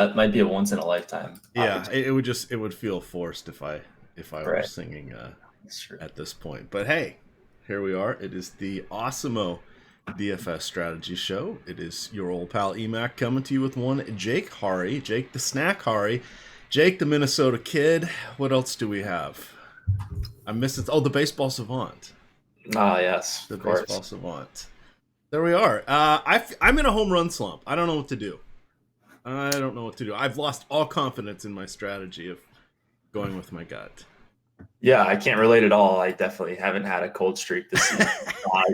That might be a once in a lifetime Yeah, opportunity. it would feel forced if I were Right. singing That's true. at this point. But hey, here we are. It is the Awesemo DFS strategy show. It is your old pal Emac coming to you with one Jake Hari, Jake the Snack Hari, Jake the Minnesota Kid. What else do we have? I missed it. Oh, the baseball savant. Ah, yes, The of course. baseball savant. There we are. I'm in a home run slump. I don't know what to do. I don't know what to do. I've lost all confidence in my strategy of going with my gut. Yeah, I can't relate at all. I definitely haven't had a cold streak this season. I,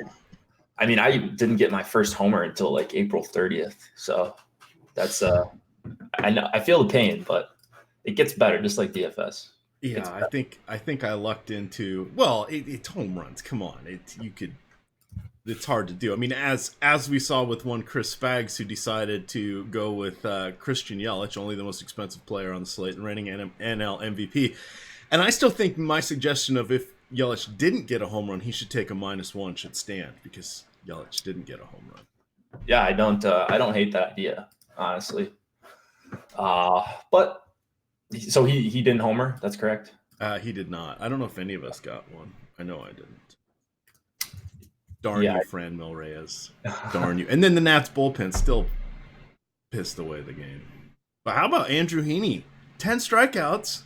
I mean, I didn't get my first homer until like April 30th. So that's I know I feel the pain, but it gets better, just like DFS. It Yeah, gets I better. think I think I lucked into it's home runs. Come on, it's hard to do. I mean, as we saw with one Chris Spags who decided to go with Christian Yelich, only the most expensive player on the slate and reigning NL MVP. And I still think my suggestion of if Yelich didn't get a home run, he should take a -1 should stand because Yelich didn't get a home run. Yeah, I don't hate that idea, honestly. But so he didn't homer. That's correct. He did not. I don't know if any of us got one. I know I didn't. Darn Yeah. you, Franmil Reyes. Darn you. And then the Nats bullpen still pissed away the game. But how about Andrew Heaney? 10 strikeouts,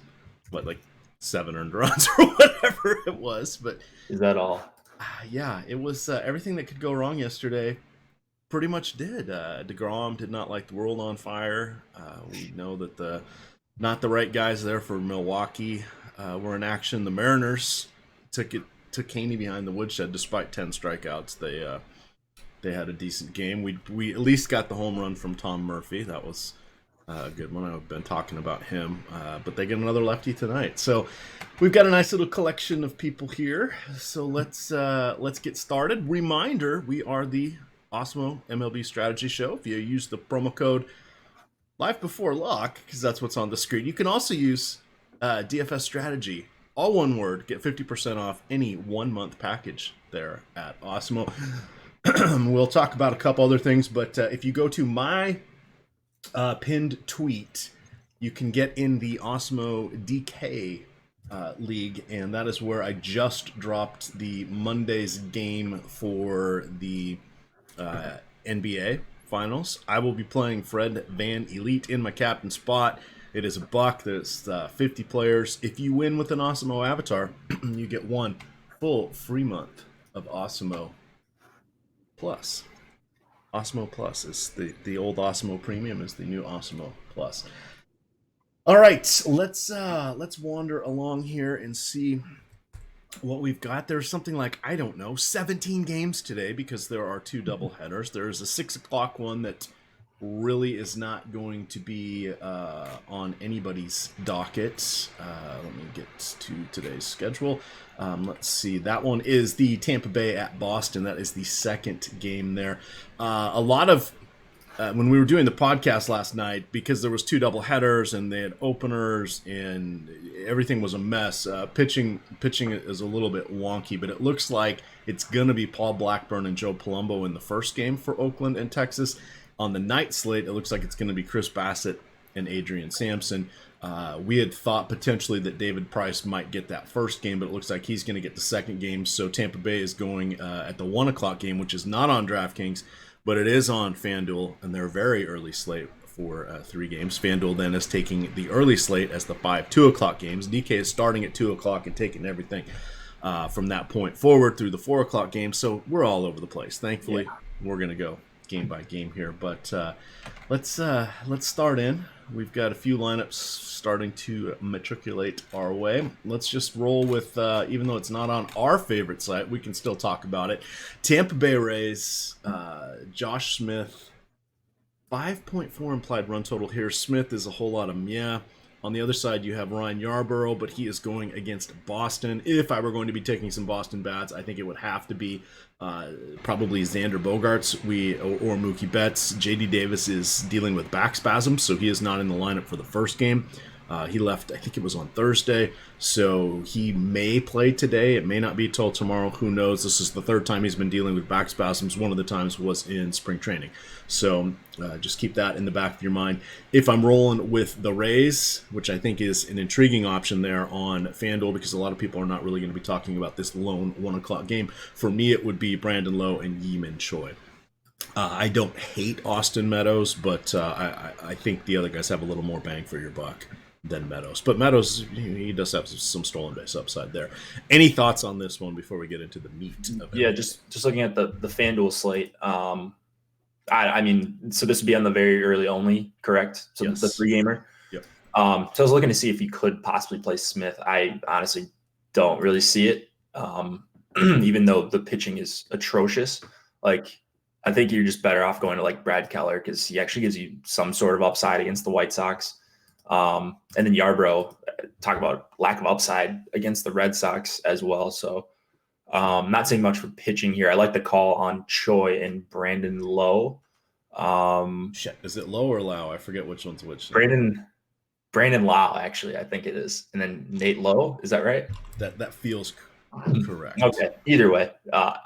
but like 7 earned runs or whatever it was. But Is that all? yeah, it was everything that could go wrong yesterday pretty much did. DeGrom did not like the world on fire. We know that not the right guys there for Milwaukee were in action. The Mariners took Heaney behind the woodshed despite 10 strikeouts. They had a decent game. We at least got the home run from Tom Murphy. That was a good one. I've been talking about him, but they get another lefty tonight. So we've got a nice little collection of people here. So let's get started. Reminder: we are the Osmo MLB Strategy Show. If you use the promo code Live Before Lock, because that's what's on the screen, you can also use DFS Strategy, all one word. Get 50% off any 1 month package there at Osmo. We'll talk about a couple other things, but if you go to my pinned tweet, you can get in the Osmo DK league, and that is where I just dropped the Monday's game for the NBA finals. I will be playing Fred Van Elite in my captain spot. It is a buck. There's 50 players. If you win with an Osmo avatar, you get one full free month of Osmo Plus. Osmo Plus is the old Osmo Premium is the new Osmo Plus. All right, let's wander along here and see what we've got. There's something like, I don't know, 17 games today because there are 2 double headers. There's a 6 o'clock one that really is not going to be on anybody's docket. Let me get to today's schedule. Let's see. That one is the Tampa Bay at Boston. That is the second game there. A lot of when we were doing the podcast last night, because there was 2 double headers and they had openers and everything was a mess. Pitching is a little bit wonky, but it looks like it's gonna be Paul Blackburn and Joe Palumbo in the first game for Oakland and Texas. On the night slate, it looks like it's going to be Chris Bassett and Adrian Sampson. We had thought potentially that David Price might get that first game, but it looks like he's going to get the second game. So Tampa Bay is going at the 1 o'clock game, which is not on DraftKings, but it is on FanDuel, and they're very early slate for 3 games. FanDuel then is taking the early slate as the 2 o'clock games. DK is starting at 2 o'clock and taking everything from that point forward through the 4 o'clock game. So we're all over the place. Thankfully, we're going to go game by game here, but let's start in. We've got a few lineups starting to matriculate our way. Let's just roll with, even though it's not on our favorite site, we can still talk about it. Tampa Bay Rays, Josh Smith, 5.4 implied run total here. Smith is a whole lot of meh. On the other side, you have Ryan Yarborough, but he is going against Boston. If I were going to be taking some Boston bats, I think it would have to be probably Xander Bogaerts or Mookie Betts. JD Davis is dealing with back spasms, so he is not in the lineup for the first game. He left, I think it was on Thursday, so he may play today. It may not be till tomorrow. Who knows? This is the third time he's been dealing with back spasms. One of the times was in spring training. So just keep that in the back of your mind. If I'm rolling with the Rays, which I think is an intriguing option there on FanDuel, because a lot of people are not really going to be talking about this lone 1 o'clock game, for me it would be Brandon Lowe and Yi-Man Choi. I don't hate Austin Meadows, but I think the other guys have a little more bang for your buck than Meadows. But Meadows, he does have some stolen base upside there. Any thoughts on this one before we get into the meat of it? Yeah, just looking at the FanDuel slate. I mean, so this would be on the very early only, correct? So Yes. the 3-gamer. Yep. So I was looking to see if you could possibly play Smith. I honestly don't really see it, even though the pitching is atrocious. Like, I think you're just better off going to like Brad Keller because he actually gives you some sort of upside against the White Sox. And then Yarbrough, talk about lack of upside against the Red Sox as well. So not saying much for pitching here. I like the call on Choi and Brandon Lowe. Shit, is it Lowe or Lau? I forget which one's which. Brandon Lau, actually, I think it is. And then Nate Lowe, is that right? That feels correct. Okay, either way,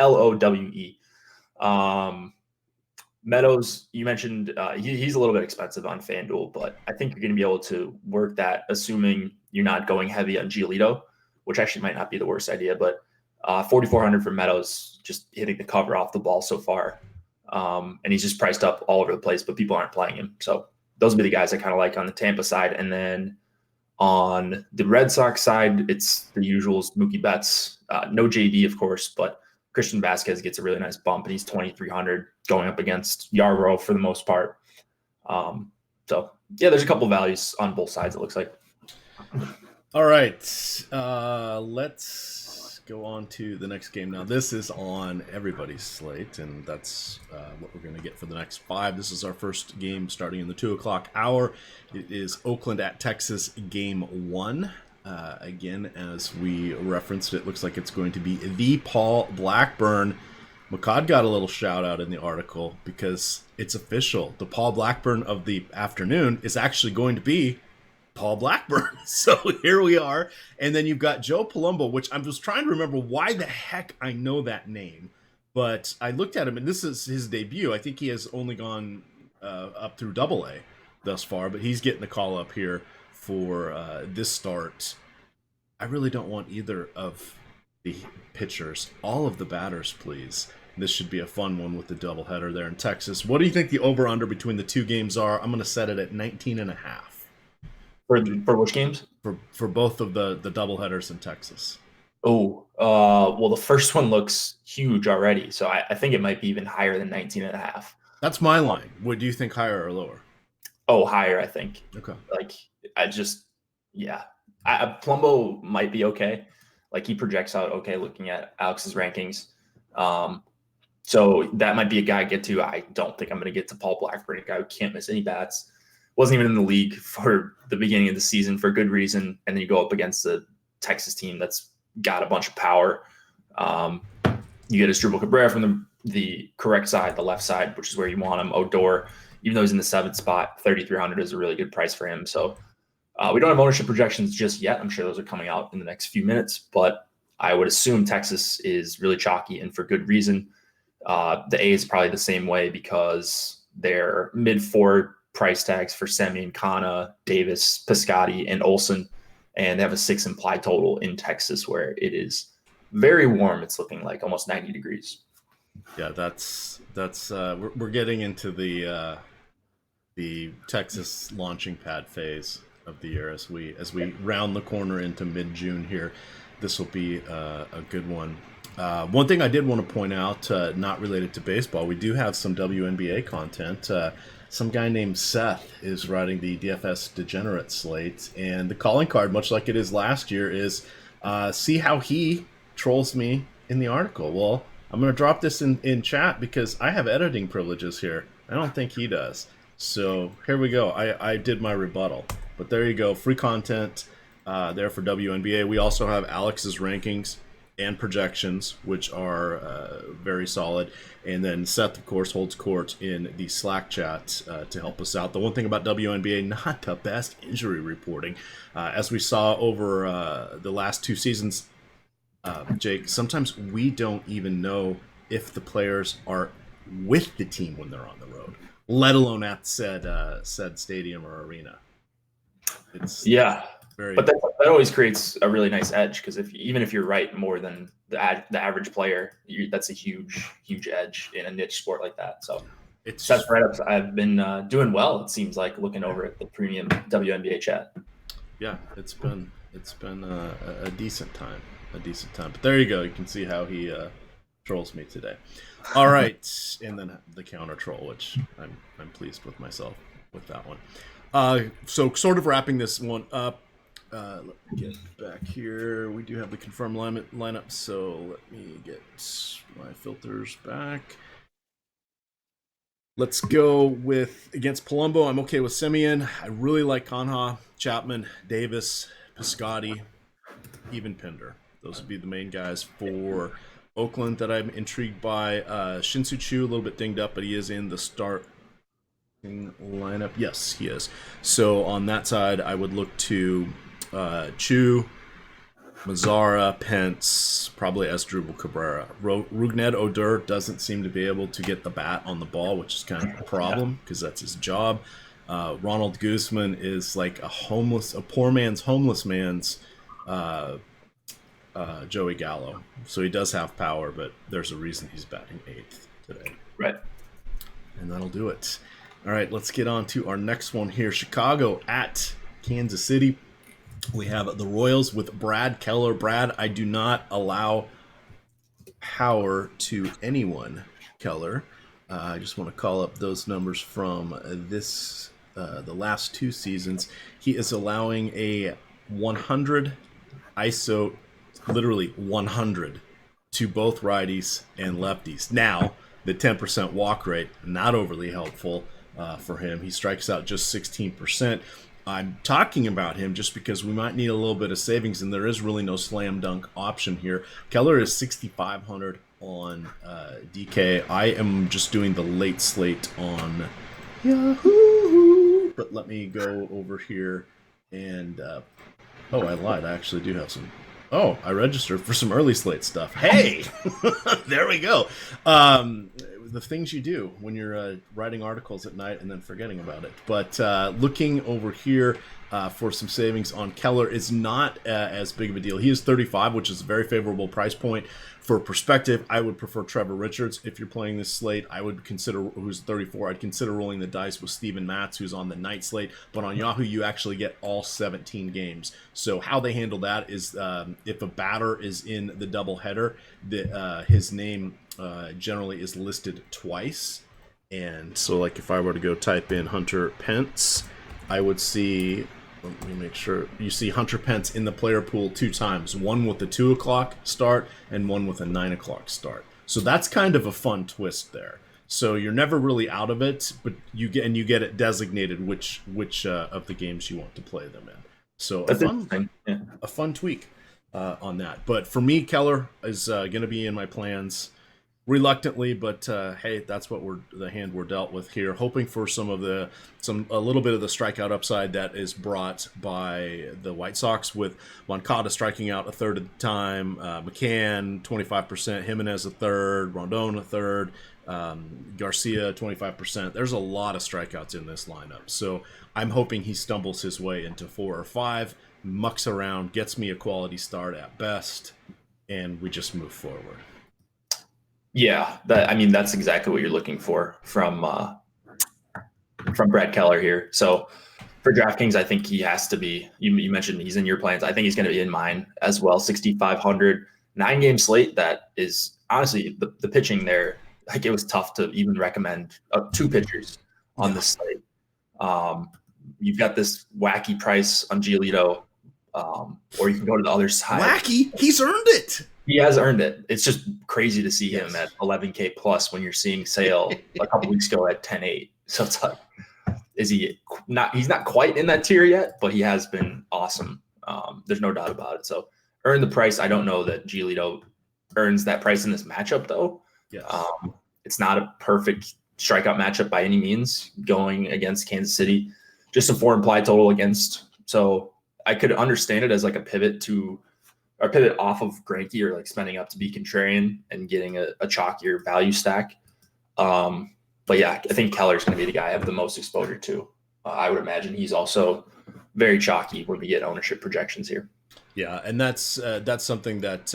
Lowe. Meadows, you mentioned he's a little bit expensive on FanDuel, but I think you're going to be able to work that, assuming you're not going heavy on Giolito, which actually might not be the worst idea. But 4,400 for Meadows, just hitting the cover off the ball so far, and he's just priced up all over the place, but people aren't playing him. So those would be the guys I kind of like on the Tampa side, and then on the Red Sox side, it's the usuals: Mookie Betts, no JD, of course, but Christian Vasquez gets a really nice bump, and he's 2,300 going up against Yarbrough for the most part. So, yeah, there's a couple values on both sides, it looks like. All right. Let's go on to the next game now. This is on everybody's slate, and that's what we're going to get for the next 5. This is our first game starting in the 2 o'clock hour. It is Oakland at Texas, game 1. Again, as we referenced, it looks like it's going to be the Paul Blackburn. McCod got a little shout out in the article because it's official. The Paul Blackburn of the afternoon is actually going to be Paul Blackburn. So here we are. And then you've got Joe Palumbo, which I'm just trying to remember why the heck I know that name. But I looked at him, and this is his debut. I think he has only gone up through AA thus far, but he's getting the call up here for this start. I really don't want either of the pitchers. All of the batters, please. This should be a fun one with the doubleheader there in Texas. What do you think the over-under between the two games are? I'm going to set it at 19.5. For which games? For both of the doubleheaders in Texas. Oh, well, the first one looks huge already, so I think it might be even higher than 19.5. That's my line. What do you think, higher or lower? Oh, higher, I think. Okay. Like, Palumbo might be okay. Like, he projects out okay looking at Alex's rankings. So that might be a guy I get to. I don't think I'm going to get to Paul Blackburn, a guy who can't miss any bats. Wasn't even in the league for the beginning of the season for good reason. And then you go up against the Texas team that's got a bunch of power. You get Asdrubal Cabrera from the correct side, the left side, which is where you want him. Odor, even though he's in the 7th spot, 3,300 is a really good price for him. So we don't have ownership projections just yet. I'm sure those are coming out in the next few minutes, but I would assume Texas is really chalky, and for good reason. The A is probably the same way because they're mid-4 price tags for Semien, Kana, Davis, Piscotty, and Olsen, and they have a 6 implied total in Texas where it is very warm. It's looking like almost 90 degrees. Yeah, that's we're getting into the Texas launching pad phase of the year as we round the corner into mid-June here. This will be a good one. One thing I did want to point out, not related to baseball, we do have some WNBA content. Some guy named Seth is writing the DFS Degenerate slate, and the calling card, much like it is last year, is see how he trolls me in the article. Well, I'm going to drop this in chat because I have editing privileges here. I don't think he does. So here we go. I did my rebuttal. But there you go. Free content there for WNBA. We also have Alex's rankings and projections, which are very solid. And then Seth, of course, holds court in the Slack chat to help us out. The one thing about WNBA, not the best injury reporting. As we saw over the last 2 seasons, Jake, sometimes we don't even know if the players are with the team when they're on the road, let alone at said stadium or arena. It's but that always creates a really nice edge, because even if you're right more than the average player, that's a huge edge in a niche sport like that. So it's Seth write-ups. I've been doing well. It seems like, looking over at the premium WNBA chat. Yeah, it's been a decent time. But there you go. You can see how he trolls me today. All right, and then the counter troll, which I'm pleased with myself with that one. So sort of wrapping this one up. Let me get back here. We do have the confirmed lineup, so let me get my filters back. Let's go with against Palumbo. I'm okay with Semien. I really like Conha, Chapman, Davis, Piscotty, even Pinder. Those would be the main guys for Oakland that I'm intrigued by. Shin-Soo Choo, a little bit dinged up, but he is in the starting lineup. Yes, he is. So on that side, I would look to Choo, Mazzara, Pence, probably Asdrubal Cabrera. Rougned Odor doesn't seem to be able to get the bat on the ball, which is kind of a problem because that's his job. Ronald Guzman is like a poor man's homeless man's Joey Gallo. So he does have power, but there's a reason he's batting 8th today. Right. And that'll do it. All right, let's get on to our next one here. Chicago at Kansas City. We have the Royals with Brad Keller. Brad, I do not allow power to anyone, Keller. I just want to call up those numbers from the last 2 seasons. He is allowing a 100 ISO, literally 100, to both righties and lefties. Now, the 10% walk rate, not overly helpful for him. He strikes out just 16%. I'm talking about him just because we might need a little bit of savings, and there is really no slam dunk option here. Keller is 6,500 on DK. I am just doing the late slate on Yahoo. But let me go over here and I lied. I actually do have some. Oh, I registered for some early slate stuff. Hey, there we go. The things you do when you're writing articles at night and then forgetting about it. But looking over here for some savings on Keller is not as big of a deal. He is 35, which is a very favorable price point. For perspective, I would prefer Trevor Richards. If you're playing this slate, I would consider, who's 34, I'd consider rolling the dice with Steven Matz, who's on the night slate. But on Yahoo, you actually get all 17 games. So how they handle that is if a batter is in the doubleheader, his name generally is listed twice. And so like if I were to go type in Hunter Pence, I would see, let me make sure, you see Hunter Pence in the player pool 2 times, one with a 2 o'clock start and one with a 9 o'clock start. So that's kind of a fun twist there. So you're never really out of it, but you get it designated which of the games you want to play them in. So a fun tweak on that. But for me, Keller is going to be in my plans reluctantly, but hey, that's what the hand we're dealt with here. Hoping for a little bit of the strikeout upside that is brought by the White Sox, with Moncada striking out a third of the time, McCann 25%, Jimenez a third, Rondon a third, Garcia 25%. There's a lot of strikeouts in this lineup, so I'm hoping he stumbles his way into 4 or 5, mucks around, gets me a quality start at best, and we just move forward. Yeah, that's exactly what you're looking for from Brad Keller here. So for DraftKings, I think he has to be. You mentioned he's in your plans. I think he's going to be in mine as well. 6,500, 9-game slate. That is honestly the pitching there. Like, it was tough to even recommend 2 pitchers on this slate. You've got this wacky price on Giolito, or you can go to the other side. Wacky? He's earned it. He has earned it. It's just crazy to see him at 11K plus when you're seeing Sale a couple weeks ago at 10.8. So it's like, he's not quite in that tier yet, but he has been awesome. There's no doubt about it. So earn the price. I don't know that Giolito earns that price in this matchup, though. Yes. It's not a perfect strikeout matchup by any means going against Kansas City. Just a 4 implied total against. So I could understand it as like a pivot off of Greinke, or like spending up to be contrarian and getting a chalkier value stack. But yeah, I think Keller's going to be the guy I have the most exposure to. I would imagine he's also very chalky when we get ownership projections here. Yeah, and that's something that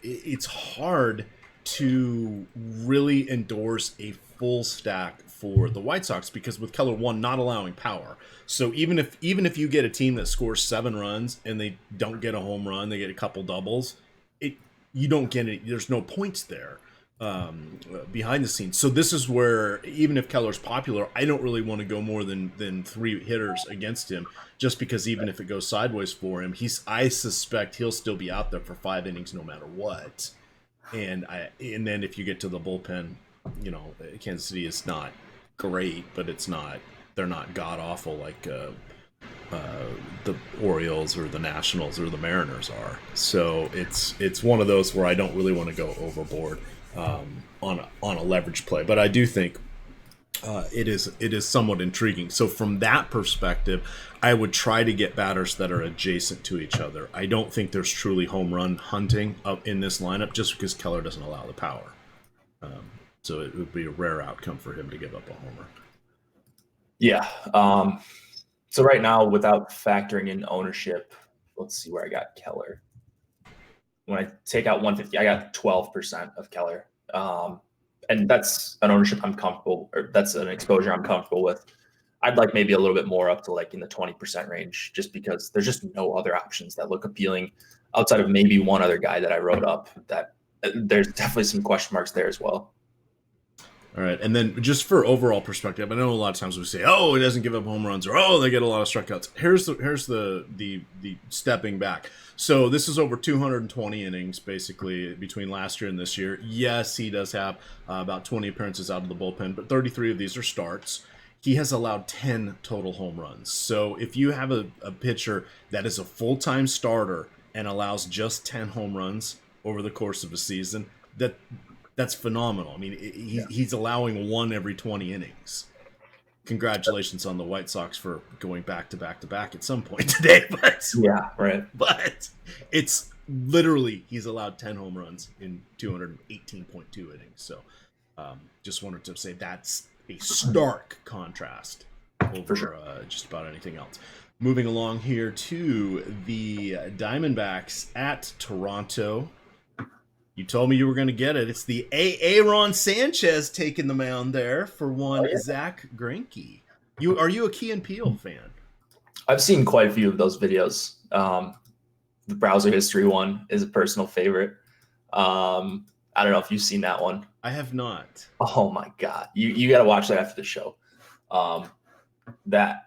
it's hard to really endorse a full stack for the White Sox, because with Keller, one, not allowing power. So even if you get a team that scores 7 runs and they don't get a home run, they get a couple doubles, you don't get any. There's no points there behind the scenes. So this is where, even if Keller's popular, I don't really want to go more than 3 hitters against him, just because even if it goes sideways for him, I suspect he'll still be out there for 5 innings no matter what. And then if you get to the bullpen, Kansas City is not great, but they're not god awful like the Orioles or the Nationals or the Mariners are. So it's one of those where I don't really want to go overboard on a leverage play, but I do think it is somewhat intriguing. So from that perspective, I would try to get batters that are adjacent to each other. I don't think there's truly home run hunting up in this lineup, just because Keller doesn't allow the power. So it would be a rare outcome for him to give up a homer. Yeah. So right now, without factoring in ownership, let's see where I got Keller. When I take out 150, I got 12% of Keller. And that's an ownership I'm comfortable, or that's an exposure I'm comfortable with. I'd like maybe a little bit more, up to like in the 20% range, just because there's just no other options that look appealing outside of maybe one other guy that I wrote up. That there's definitely some question marks there as well. All right, and then just for overall perspective, I know a lot of times we say, "Oh, it doesn't give up home runs," or "Oh, they get a lot of strikeouts." Here's the stepping back. So this is over 220 innings, basically, between last year and this year. Yes, he does have about 20 appearances out of the bullpen, but 33 of these are starts. He has allowed 10 total home runs. So if you have a pitcher that is a full-time starter and allows just 10 home runs over the course of a season, that's phenomenal. I mean, he's allowing 1 every 20 innings. Congratulations on the White Sox for going back to back to back at some point today. But yeah, right. But it's literally, he's allowed 10 home runs in 218.2 innings. So just wanted to say that's a stark contrast over just about anything else. Moving along here to the Diamondbacks at Toronto. You told me you were going to get it. It's the Aaron Sanchez taking the mound there for one Zach Greinke. Are you a Key and Peele fan? I've seen quite a few of those videos. The browser history one is a personal favorite. I don't know if you've seen that one. I have not. Oh my God. You got to watch that after the show. That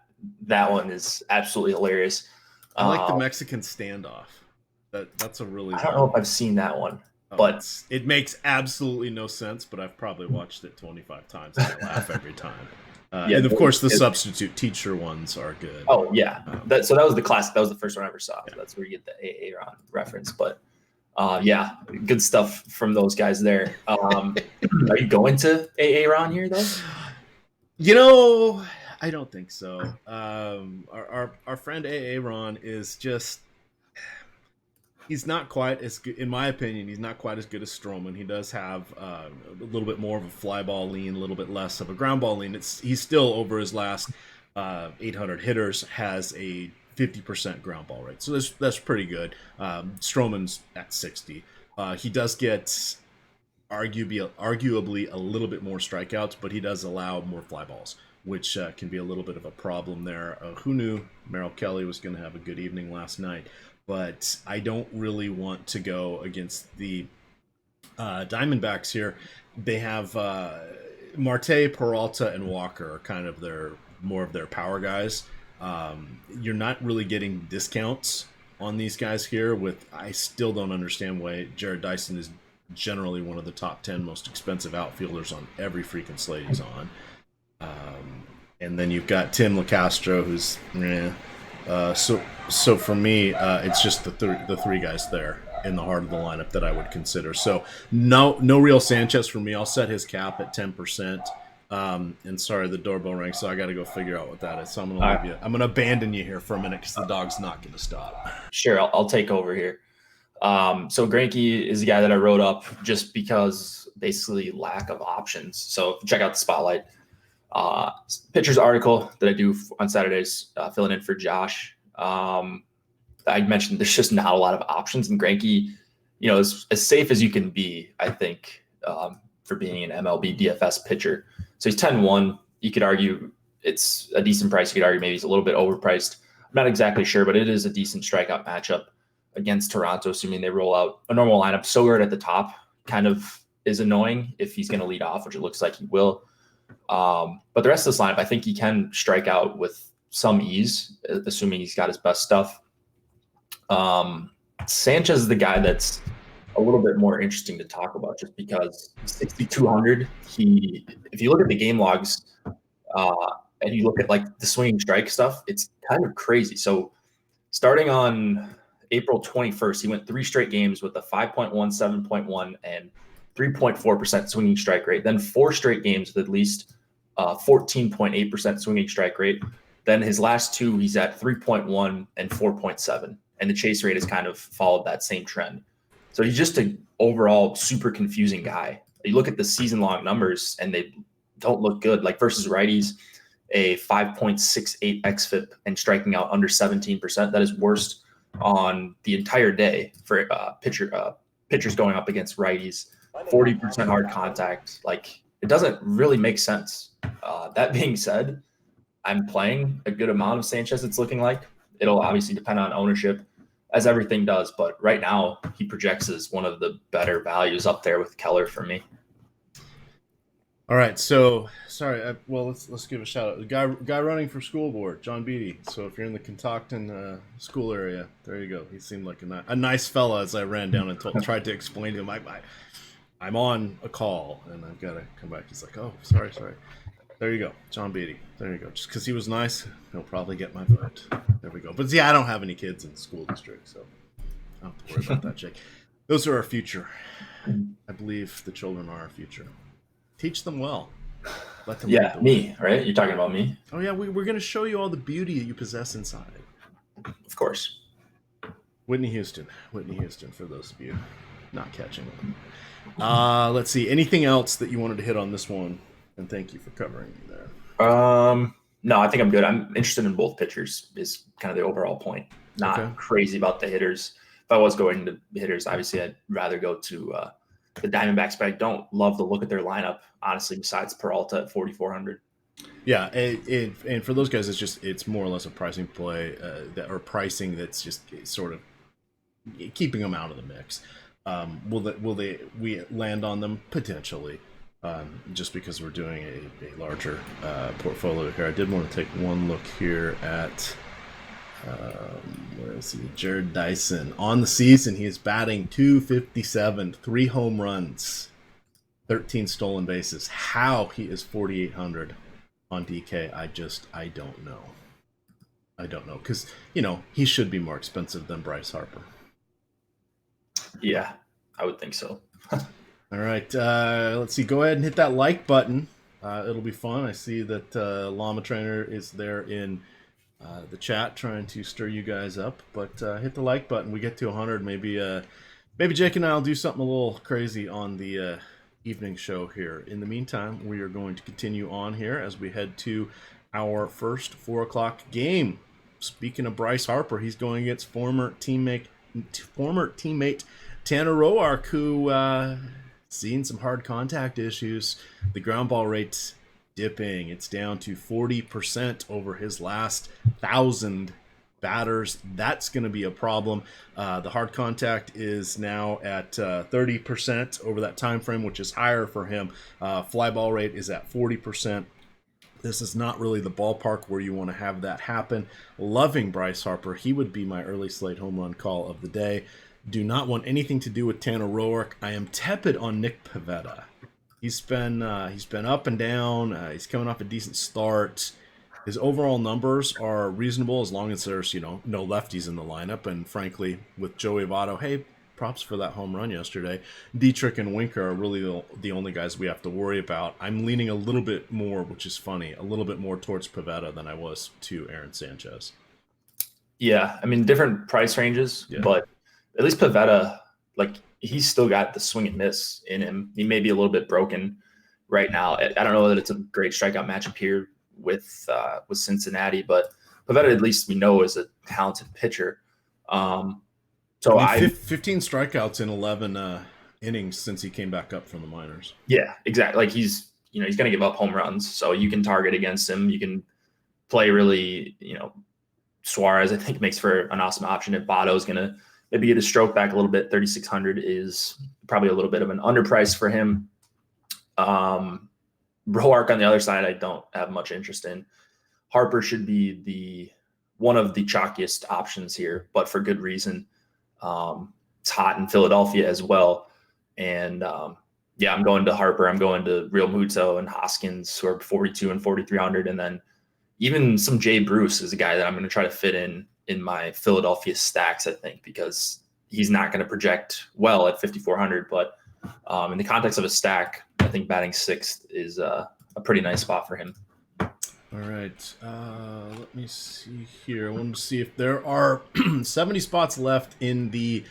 one is absolutely hilarious. I like the Mexican standoff. That's a really. I don't know if I've seen that one. But it makes absolutely no sense, but I've probably watched it 25 times and I laugh every time. And of course, the substitute teacher ones are good. Oh yeah, so that was the classic. That was the first one I ever saw. Yeah. That's where you get the Aaron reference. But yeah, good stuff from those guys there. Are you going to Aaron here though? I don't think so. Our friend Aaron is just. He's not quite as good, in my opinion. He's not quite as good as Stroman. He does have a little bit more of a fly ball lean, a little bit less of a ground ball lean. He's still, over his last 800 hitters, has a 50% ground ball rate. So that's pretty good. Stroman's at 60. He does get arguably a little bit more strikeouts, but he does allow more fly balls, which can be a little bit of a problem there. Who knew Merrill Kelly was going to have a good evening last night? But I don't really want to go against the Diamondbacks here. They have Marte, Peralta, and Walker are kind of more of their power guys. You're not really getting discounts on these guys here. I still don't understand why Jared Dyson is generally one of the top 10 most expensive outfielders on every freaking slate he's on. And then you've got Tim LeCastro, who's So for me, it's just the three guys there in the heart of the lineup that I would consider. So no real Sanchez for me. I'll set his cap at 10%. And sorry, the doorbell rang, so I got to go figure out what that is. So I'm gonna leave you. I'm gonna abandon you here for a minute because the dog's not gonna stop. Sure, I'll take over here. So Greinke is the guy that I wrote up just because basically lack of options. So check out the spotlight. Pitchers article that I do on Saturdays, filling in for Josh. I mentioned there's just not a lot of options, and Greinke, as safe as you can be, I think, for being an MLB DFS pitcher. So he's 10-1. You could argue it's a decent price. You could argue maybe he's a little bit overpriced. I'm not exactly sure, but it is a decent strikeout matchup against Toronto, assuming they roll out a normal lineup. Sogard at the top kind of is annoying if he's going to lead off, which it looks like he will. But the rest of this lineup, I think he can strike out with some ease, assuming he's got his best stuff. Sanchez is the guy that's a little bit more interesting to talk about just because 6,200, if you look at the game logs and you look at like the swinging strike stuff, it's kind of crazy. So starting on April 21st, he went 3 straight games with a 5.1, 7.1, and 3.4% swinging strike rate. Then 4 straight games with at least 14.8% swinging strike rate. Then his last 2, he's at 3.1 and 4.7. And the chase rate has kind of followed that same trend. So he's just an overall super confusing guy. You look at the season-long numbers, and they don't look good. Like versus righties, a 5.68 xFIP and striking out under 17%. That is worst on the entire day for pitchers going up against righties. 40% hard contact. Like, it doesn't really make sense. That being said, I'm playing a good amount of Sanchez, it's looking like. It'll obviously depend on ownership, as everything does. But right now, he projects as one of the better values up there with Keller for me. All right, so sorry. Let's give a shout out. The guy running for school board, John Beatty. So if you're in the Catoctin school area, there you go. He seemed like a nice fella as I ran down and tried to explain to him. I'm on a call and I've got to come back. He's like, oh, sorry. There you go, John Beatty. There you go. Just because he was nice, he'll probably get my vote. There we go. But yeah, I don't have any kids in the school district, so I don't have to worry about that, Jake. Those are our future. I believe the children are our future. Teach them well. Let them me, right? You're talking about me? Oh, yeah, we're going to show you all the beauty that you possess inside. Of course. Whitney Houston, for those of you not catching on. Let's see. Anything else that you wanted to hit on this one? And thank you for covering me there. No, I think I'm good. I'm interested in both pitchers is kind of the overall point. Not crazy about the hitters. If I was going to hitters, obviously I'd rather go to the Diamondbacks, but I don't love the look at their lineup, honestly, besides Peralta at 4,400. Yeah, and for those guys, it's more or less a pricing play or pricing that's just sort of keeping them out of the mix. Will we land on them? Potentially. Just because we're doing a larger portfolio here. I did want to take one look here at where is he? Jared Dyson. On the season, he is batting .257, 3 home runs, 13 stolen bases. How he is 4,800 on DK, I don't know. I don't know because he should be more expensive than Bryce Harper. Yeah, I would think so. All right, let's see. Go ahead and hit that like button. It'll be fun. I see that Llama Trainer is there in the chat trying to stir you guys up. But hit the like button. We get to 100. Maybe Jake and I will do something a little crazy on the evening show here. In the meantime, we are going to continue on here as we head to our first 4 o'clock game. Speaking of Bryce Harper, he's going against former teammate Tanner Roark, who seeing some hard contact issues. The ground ball rate's dipping. It's down to 40% over his last 1,000 batters. That's going to be a problem. The hard contact is now at 30% over that time frame, which is higher for him. Fly ball rate is at 40%. This is not really the ballpark where you want to have that happen. Loving Bryce Harper. He would be my early slate home run call of the day. Do not want anything to do with Tanner Roark. I am tepid on Nick Pivetta. He's been up and down. He's coming off a decent start. His overall numbers are reasonable as long as there's, no lefties in the lineup. And frankly, with Joey Votto, hey, props for that home run yesterday. Dietrich and Winker are really the only guys we have to worry about. I'm leaning a little bit more, which is funny, a little bit more towards Pivetta than I was to Aaron Sanchez. Yeah, I mean, different price ranges, but at least Pivetta, like, he's still got the swing and miss in him. He may be a little bit broken right now. I don't know that it's a great strikeout matchup here with Cincinnati, but Pivetta, at least we know, is a talented pitcher. So 15 strikeouts in 11 innings since he came back up from the minors. Yeah, exactly. Like, he's going to give up home runs, so you can target against him. You can play really, Suarez, I think, makes for an awesome option. If Votto's going to maybe get his stroke back a little bit, 3,600 is probably a little bit of an underprice for him. Roark on the other side, I don't have much interest in. Harper should be one of the chalkiest options here, but for good reason. It's hot in Philadelphia as well. And I'm going to Harper. I'm going to Real Muto and Hoskins, who are 42 and 4,300. And then even some Jay Bruce is a guy that I'm going to try to fit in my Philadelphia stacks, I think, because he's not going to project well at 5,400. But in the context of a stack, I think batting sixth is a pretty nice spot for him. All right. Let me see here. I want to see if there are 70 spots left in the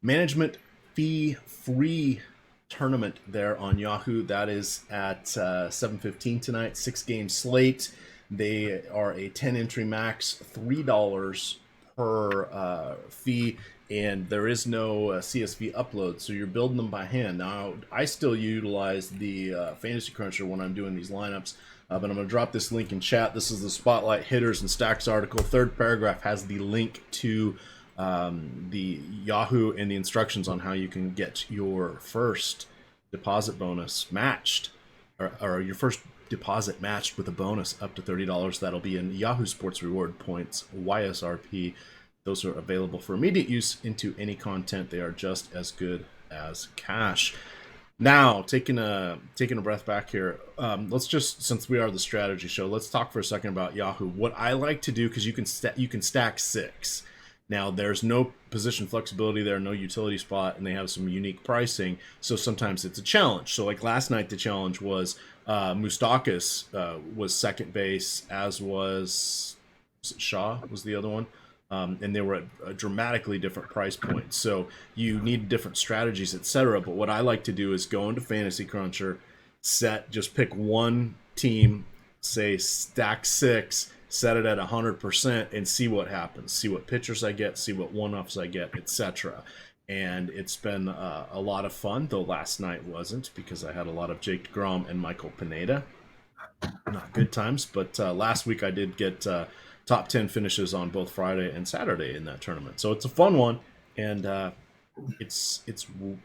management fee-free tournament there on Yahoo. That is at 7:15 tonight, 6-game slate. They are a 10-entry max, $3 per fee, and there is no CSV upload, so you're building them by hand. Now, I still utilize the Fantasy Cruncher when I'm doing these lineups, but I'm going to drop this link in chat. This is the Spotlight Hitters and Stacks article. Third paragraph has the link to the Yahoo and the instructions on how you can get your first deposit bonus matched, or your first deposit matched with a bonus up to $30. That'll be in Yahoo Sports Reward Points, YSRP. Those are available for immediate use into any content. They are just as good as cash. Now, taking a breath back here, let's just, since we are the strategy show, let's talk for a second about Yahoo. What I like to do, because you can stack six. Now, there's no position flexibility there, no utility spot, and they have some unique pricing, so sometimes it's a challenge. So, like last night, the challenge was Moustakas was second base, as was Shaw was the other one. And they were at a dramatically different price point. So you need different strategies, etc. But what I like to do is go into Fantasy Cruncher, just pick one team, say stack six, set it at 100%, and see what happens. See what pitchers I get, see what one-offs I get, etc. And it's been a lot of fun, though last night wasn't, because I had a lot of Jake DeGrom and Michael Pineda. Not good times, but last week I did get top 10 finishes on both Friday and Saturday in that tournament. So it's a fun one, and it's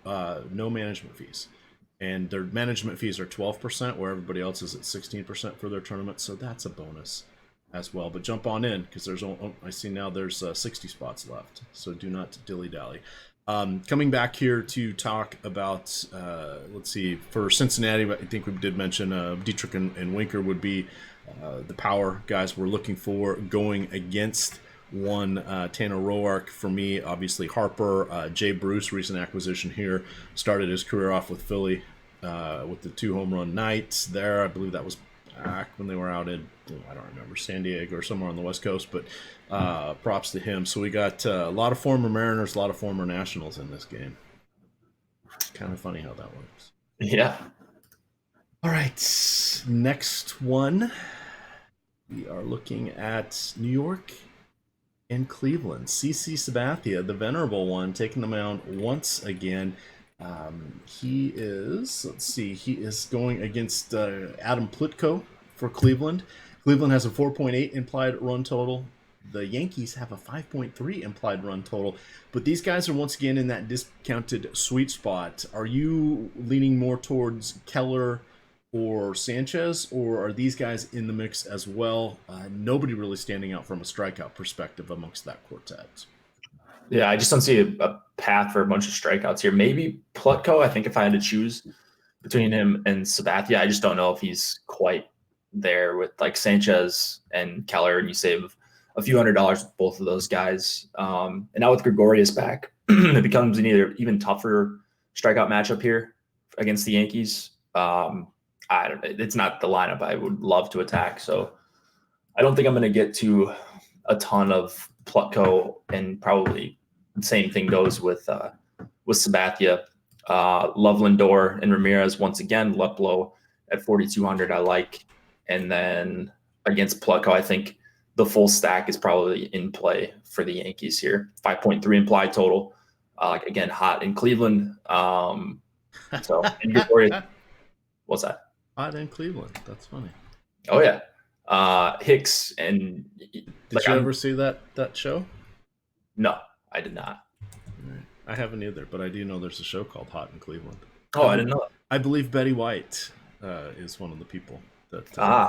no management fees. And their management fees are 12%, where everybody else is at 16% for their tournament. So that's a bonus as well. But jump on in, because I see now there's 60 spots left. So do not dilly-dally. Coming back here to talk about, let's see, for Cincinnati, I think we did mention Dietrich and Winker would be the power guys we're looking for going against one Tanner Roark. For me, obviously Harper, Jay Bruce, recent acquisition here, started his career off with Philly with the 2 home run nights there. I believe that was back when they were out in, I don't remember, San Diego or somewhere on the West Coast, but props to him. So we got a lot of former Mariners, a lot of former Nationals in this game. Kind of funny how that works. Yeah. All right, next one. We are looking at New York and Cleveland. CC Sabathia, the venerable one, taking the mound once again. He is going against Adam Plutko for Cleveland. Cleveland has a 4.8 implied run total. The Yankees have a 5.3 implied run total. But these guys are once again in that discounted sweet spot. Are you leaning more towards Keller or Sanchez, or are these guys in the mix as well? Nobody really standing out from a strikeout perspective amongst that quartet. Yeah, I just don't see a path for a bunch of strikeouts here. Maybe Plutko. I think if I had to choose between him and Sabathia, I just don't know if he's quite there with like Sanchez and Keller, and you save a few $100s with both of those guys. And now with Gregorius back, it becomes an even tougher strikeout matchup here against the Yankees. It's not the lineup I would love to attack. So I don't think I'm going to get to a ton of Plutko, and probably the same thing goes with Sabathia. Love Lindor and Ramirez once again. Leplo at 4,200 I like. And then against Plutko, I think the full stack is probably in play for the Yankees here. 5.3 implied total. Again, hot in Cleveland. So what's that? Hot in Cleveland. That's funny. Oh yeah. Hicks and did you ever see that show? No, I did not. I haven't either, but I do know there's a show called Hot in Cleveland. Oh, I didn't know. I believe Betty White is one of the people that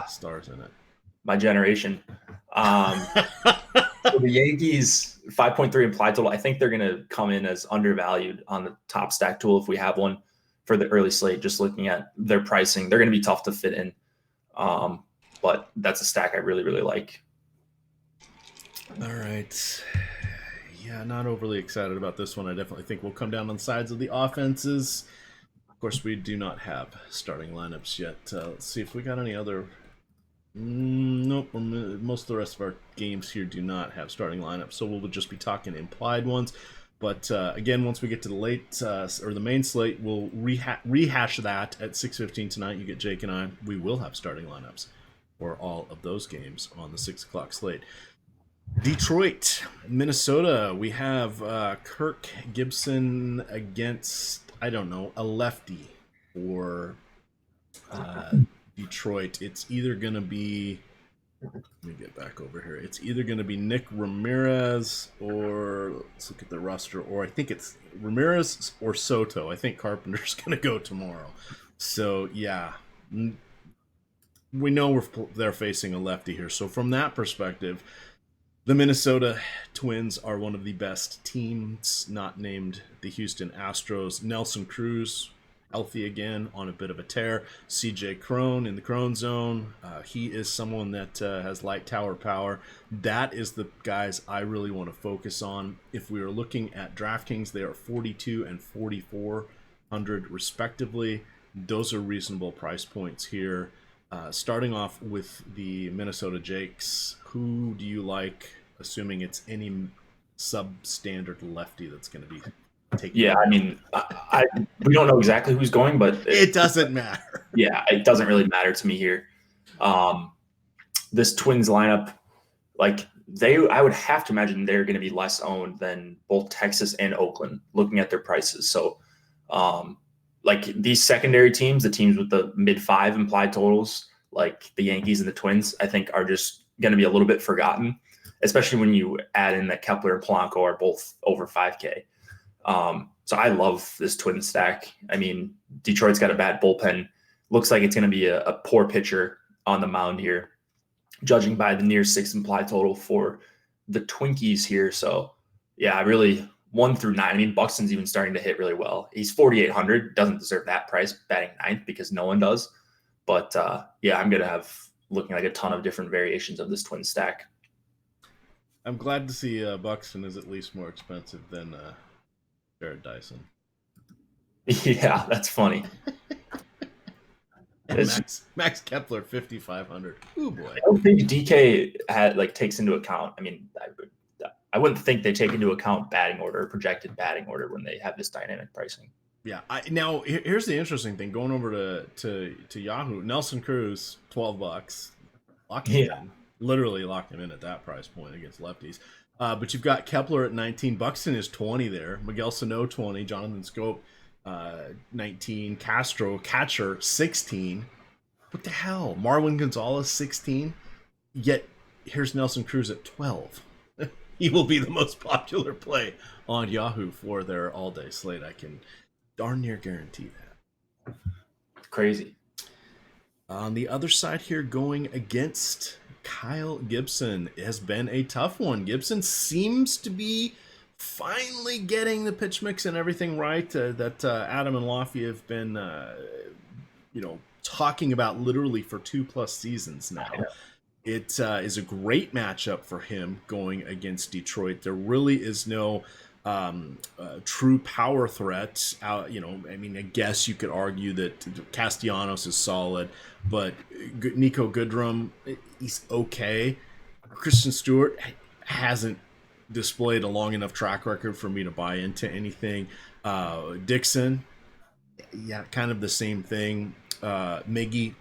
stars in it. My generation. So the Yankees 5.3 implied total. I think they're going to come in as undervalued on the top stack tool if we have one for the early slate. Just looking at their pricing, they're going to be tough to fit in. But that's a stack I really, really like. All right. Yeah, not overly excited about this one. I definitely think we'll come down on the sides of the offenses. Of course, we do not have starting lineups yet. Let's see if we got any other. Nope. Most of the rest of our games here do not have starting lineups, so we'll just be talking implied ones. But again, once we get to the late or the main slate, we'll rehash that at 6:15 tonight. You get Jake and I. We will have starting lineups for all of those games on the 6 o'clock slate. Detroit, Minnesota. We have Kirk Gibson against, I don't know, a lefty for Detroit. It's either going to be, let me get back over here. It's either going to be Nick Ramirez, or let's look at the roster, or I think it's Ramirez or Soto. I think Carpenter's going to go tomorrow. So, yeah, we know they're facing a lefty here. So from that perspective, the Minnesota Twins are one of the best teams, not named the Houston Astros. Nelson Cruz, healthy again, on a bit of a tear. CJ Cron in the Cron zone. He is someone that has light tower power. That is the guys I really want to focus on. If we are looking at DraftKings, they are 4,200 and 4,400 respectively. Those are reasonable price points here. Starting off with the Minnesota Jakes, who do you like, assuming it's any substandard lefty that's going to be taking? Yeah, I mean, we don't know exactly who's going, but it doesn't matter. Yeah, it doesn't really matter to me here. This Twins lineup, like I would have to imagine they're going to be less owned than both Texas and Oakland, looking at their prices. So, like these secondary teams, the teams with the mid-5 implied totals, like the Yankees and the Twins, I think are just going to be a little bit forgotten, especially when you add in that Kepler and Polanco are both over 5K. So I love this Twin stack. I mean, Detroit's got a bad bullpen. Looks like it's going to be a poor pitcher on the mound here, judging by the near 6 implied total for the Twinkies here. So, yeah, I really 1 through 9. I mean, Buxton's even starting to hit really well. He's 4,800. Doesn't deserve that price, batting 9th, because no one does. But, yeah, I'm going to have looking like a ton of different variations of this Twin stack. I'm glad to see Buxton is at least more expensive than Jared Dyson. Yeah, that's funny. Max Kepler 5,500. Oh boy! I don't think DK takes into account. I mean, I wouldn't think they take into account batting order, projected batting order, when they have this dynamic pricing. Yeah. Now here's the interesting thing. Going over to Yahoo, Nelson Cruz, $12. Lock him in. Literally lock him in at that price point against lefties. But you've got Kepler at 19. Buxton is 20 there. Miguel Sano 20. Jonathan Scope 19. Castro catcher 16. What the hell? Marwin Gonzalez 16. Yet here's Nelson Cruz at 12. He will be the most popular play on Yahoo for their all-day slate. I can darn near guarantee that. Crazy. On the other side here, going against Kyle Gibson, has been a tough one. Gibson seems to be finally getting the pitch mix and everything right that Adam and Lofty have been, talking about literally for 2+ seasons now. It is a great matchup for him going against Detroit. There really is no true power threat. I guess you could argue that Castellanos is solid, but Nico Goodrum, he's okay. Christian Stewart hasn't displayed a long enough track record for me to buy into anything. Dixon, yeah, kind of the same thing. Miggy,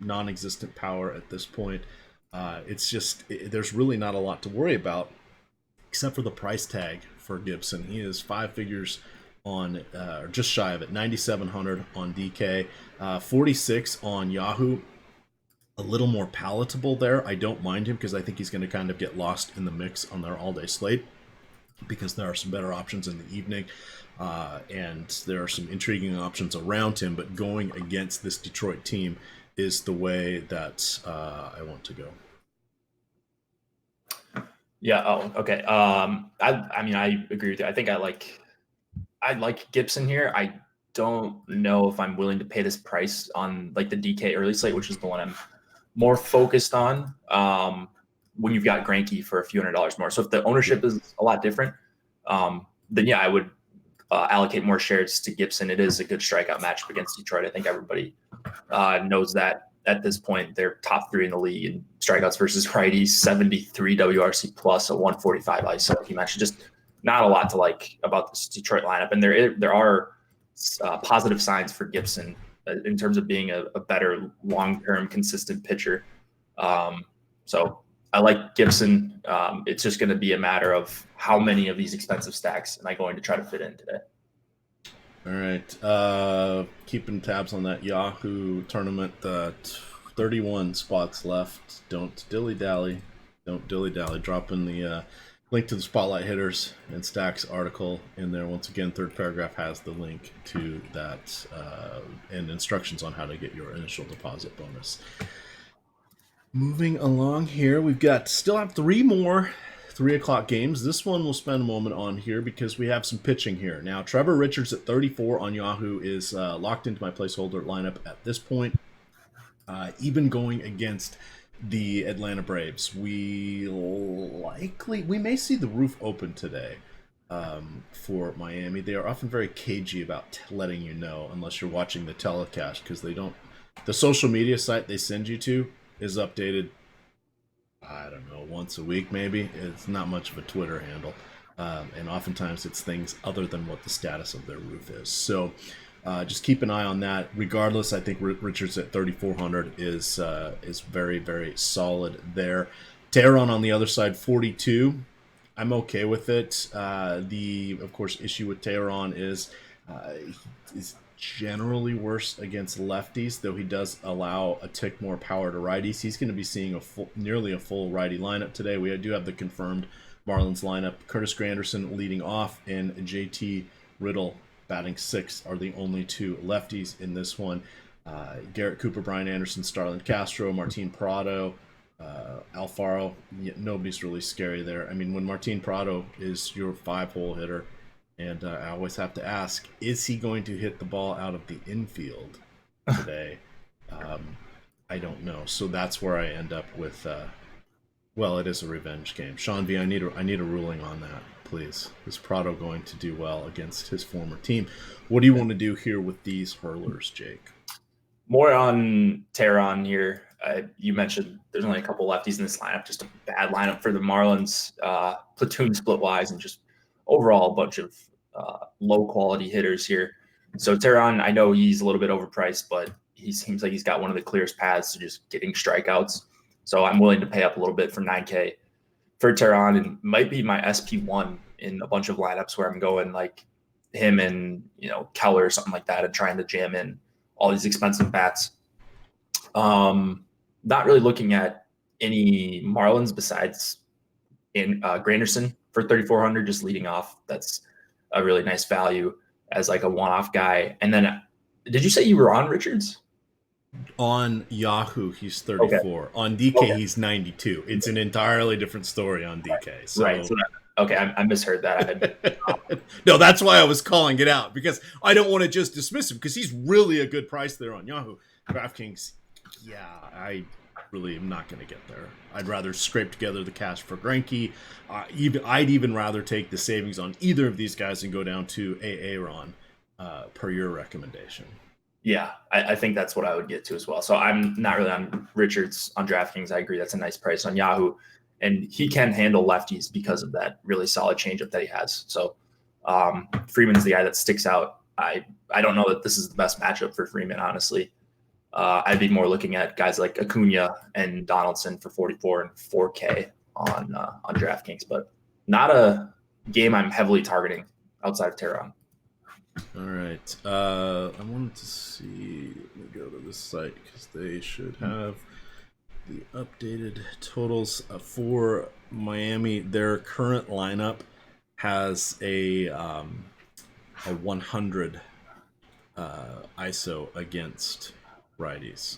non-existent power at this point. It's just there's really not a lot to worry about except for the price tag for Gibson. He is 5 figures on, or just shy of it, 9,700 on DK, 46 on Yahoo. A little more palatable there. I don't mind him because I think he's going to kind of get lost in the mix on their all-day slate because there are some better options in the evening. And there are some intriguing options around him, but going against this Detroit team is the way that I want to go. Yeah. Oh, okay. I agree with you. I think I like Gibson here. I don't know if I'm willing to pay this price on like the DK early slate, which is the one I'm more focused on. When you've got Greinke for a few $100s more. So if the ownership is a lot different, then yeah, I would allocate more shares to Gibson. It is a good strikeout matchup against Detroit. I think everybody knows that at this point. They're top 3 in the league in strikeouts versus righties, 73 WRC plus, a 145 ISO. Like you mentioned, just not a lot to like about this Detroit lineup. And there are positive signs for Gibson in terms of being a better long-term consistent pitcher. So I like Gibson. It's just going to be a matter of how many of these expensive stacks am I going to try to fit in today. All right. Keeping tabs on that Yahoo tournament. 31 spots left. Don't dilly-dally. Drop in the link to the Spotlight Hitters and Stacks article in there. Once again, third paragraph has the link to that and instructions on how to get your initial deposit bonus. Moving along here, we've still have 3 more 3 o'clock games. This one we'll spend a moment on here because we have some pitching here. Now, Trevor Richards at 34 on Yahoo is locked into my placeholder lineup at this point. Even going against the Atlanta Braves, we may see the roof open today for Miami. They are often very cagey about letting you know unless you're watching the telecast because they don't. The social media site they send you to is updated, I don't know, once a week maybe. It's not much of a Twitter handle. And oftentimes it's things other than what the status of their roof is. So just keep an eye on that. Regardless, I think Richards at 3,400 is very, very solid there. Teheran on the other side, 42. I'm okay with it. Of course, issue with Teheran is generally worse against lefties, though he does allow a tick more power to righties. He's going to be seeing nearly a full righty lineup today. We do have the confirmed Marlins lineup. Curtis Granderson leading off and JT Riddle batting 6th are the only 2 lefties in this one. Garrett Cooper, Brian Anderson, Starlin Castro, Martin Prado, Alfaro. Nobody's really scary there. I mean, when Martin Prado is your 5-hole hitter, and I always have to ask, is he going to hit the ball out of the infield today? I don't know. So that's where I end up with, it is a revenge game. Sean V, I need a ruling on that, please. Is Prado going to do well against his former team? What do you want to do here with these hurlers, Jake? More on Teheran here. You mentioned there's only a couple lefties in this lineup. Just a bad lineup for the Marlins, platoon split-wise, and just overall a bunch of low-quality hitters here. So Teheran, I know he's a little bit overpriced, but he seems like he's got one of the clearest paths to just getting strikeouts. So I'm willing to pay up a little bit for $9K for Teheran, and might be my SP1 in a bunch of lineups where I'm going like him and Keller or something like that and trying to jam in all these expensive bats. Not really looking at any Marlins besides Granderson for 3,400, just leading off. That's a really nice value as like a one-off guy. And then, did you say you were on Richards? On Yahoo, he's 34. Okay. On DK, he's 92. It's an entirely different story on DK. So. Right. So I misheard that. No, that's why I was calling it out, because I don't want to just dismiss him, because he's really a good price there on Yahoo. DraftKings, yeah, I really am not going to get there. I'd rather scrape together the cash for Greinke. I'd even rather take the savings on either of these guys and go down to Aaron per your recommendation. Yeah, I think that's what I would get to as well. So I'm not really on Richards on DraftKings. I agree that's a nice price on Yahoo. And he can handle lefties because of that really solid changeup that he has. So Freeman's the guy that sticks out. I don't know that this is the best matchup for Freeman, honestly. I'd be more looking at guys like Acuna and Donaldson for 44 and 4K on DraftKings, but not a game I'm heavily targeting outside of Tehran. All right. I wanted to see. Let me go to this site because they should have the updated totals for Miami. Their current lineup has a 100 ISO against righties.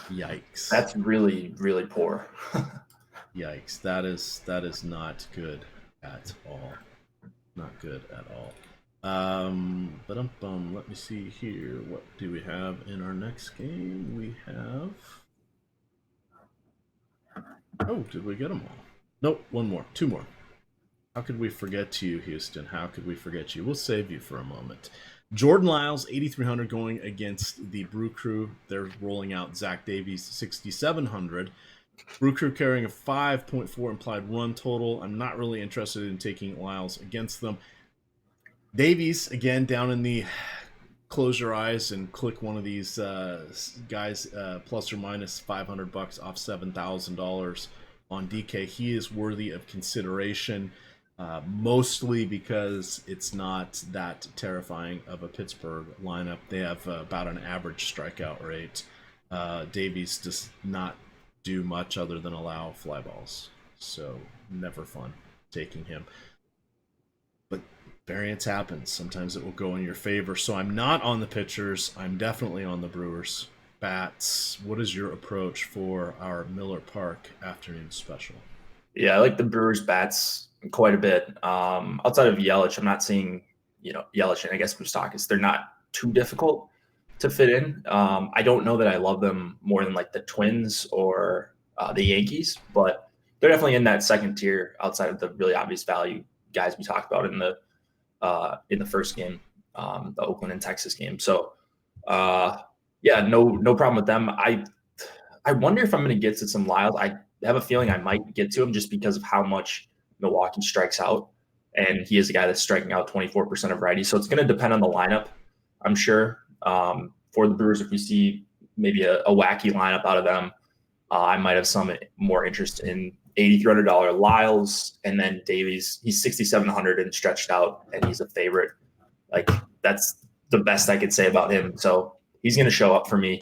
Yikes! That's really, really poor. Yikes! That is not good at all. Not good at all. Let me see here. What do we have in our next game? We have. Oh, did we get them all? Nope, one more, two more. How could we forget you, Houston? How could we forget you? We'll save you for a moment. Jordan Lyles, 8,300 going against the Brew Crew. They're rolling out Zach Davies, 6,700. Brew Crew carrying a 5.4 implied run total. I'm not really interested in taking Lyles against them. Davies, again, down in the close your eyes and click one of these guys, plus or minus $500 off $7,000 on DK. He is worthy of consideration, mostly because it's not that terrifying of a Pittsburgh lineup. They have about an average strikeout rate. Davies does not do much other than allow fly balls, so never fun taking him. Variance happens. Sometimes it will go in your favor. So I'm not on the pitchers. I'm definitely on the Brewers. Bats, what is your approach for our Miller Park afternoon special? Yeah, I like the Brewers bats quite a bit. Outside of Yelich, I'm not seeing, Yelich and I guess Moustakas. They're not too difficult to fit in. I don't know that I love them more than like the Twins or the Yankees, but they're definitely in that second tier outside of the really obvious value guys we talked about in the first game, the Oakland and Texas game. So, no problem with them. I wonder if I'm going to get to some Lyles. I have a feeling I might get to him just because of how much Milwaukee strikes out, and he is a guy that's striking out 24% of righties. So it's going to depend on the lineup, I'm sure. For the Brewers, if we see maybe a wacky lineup out of them, I might have some more interest in $8,300 Lyles, and then Davies. He's 6,700 and stretched out, and he's a favorite. Like, that's the best I could say about him. So he's going to show up for me,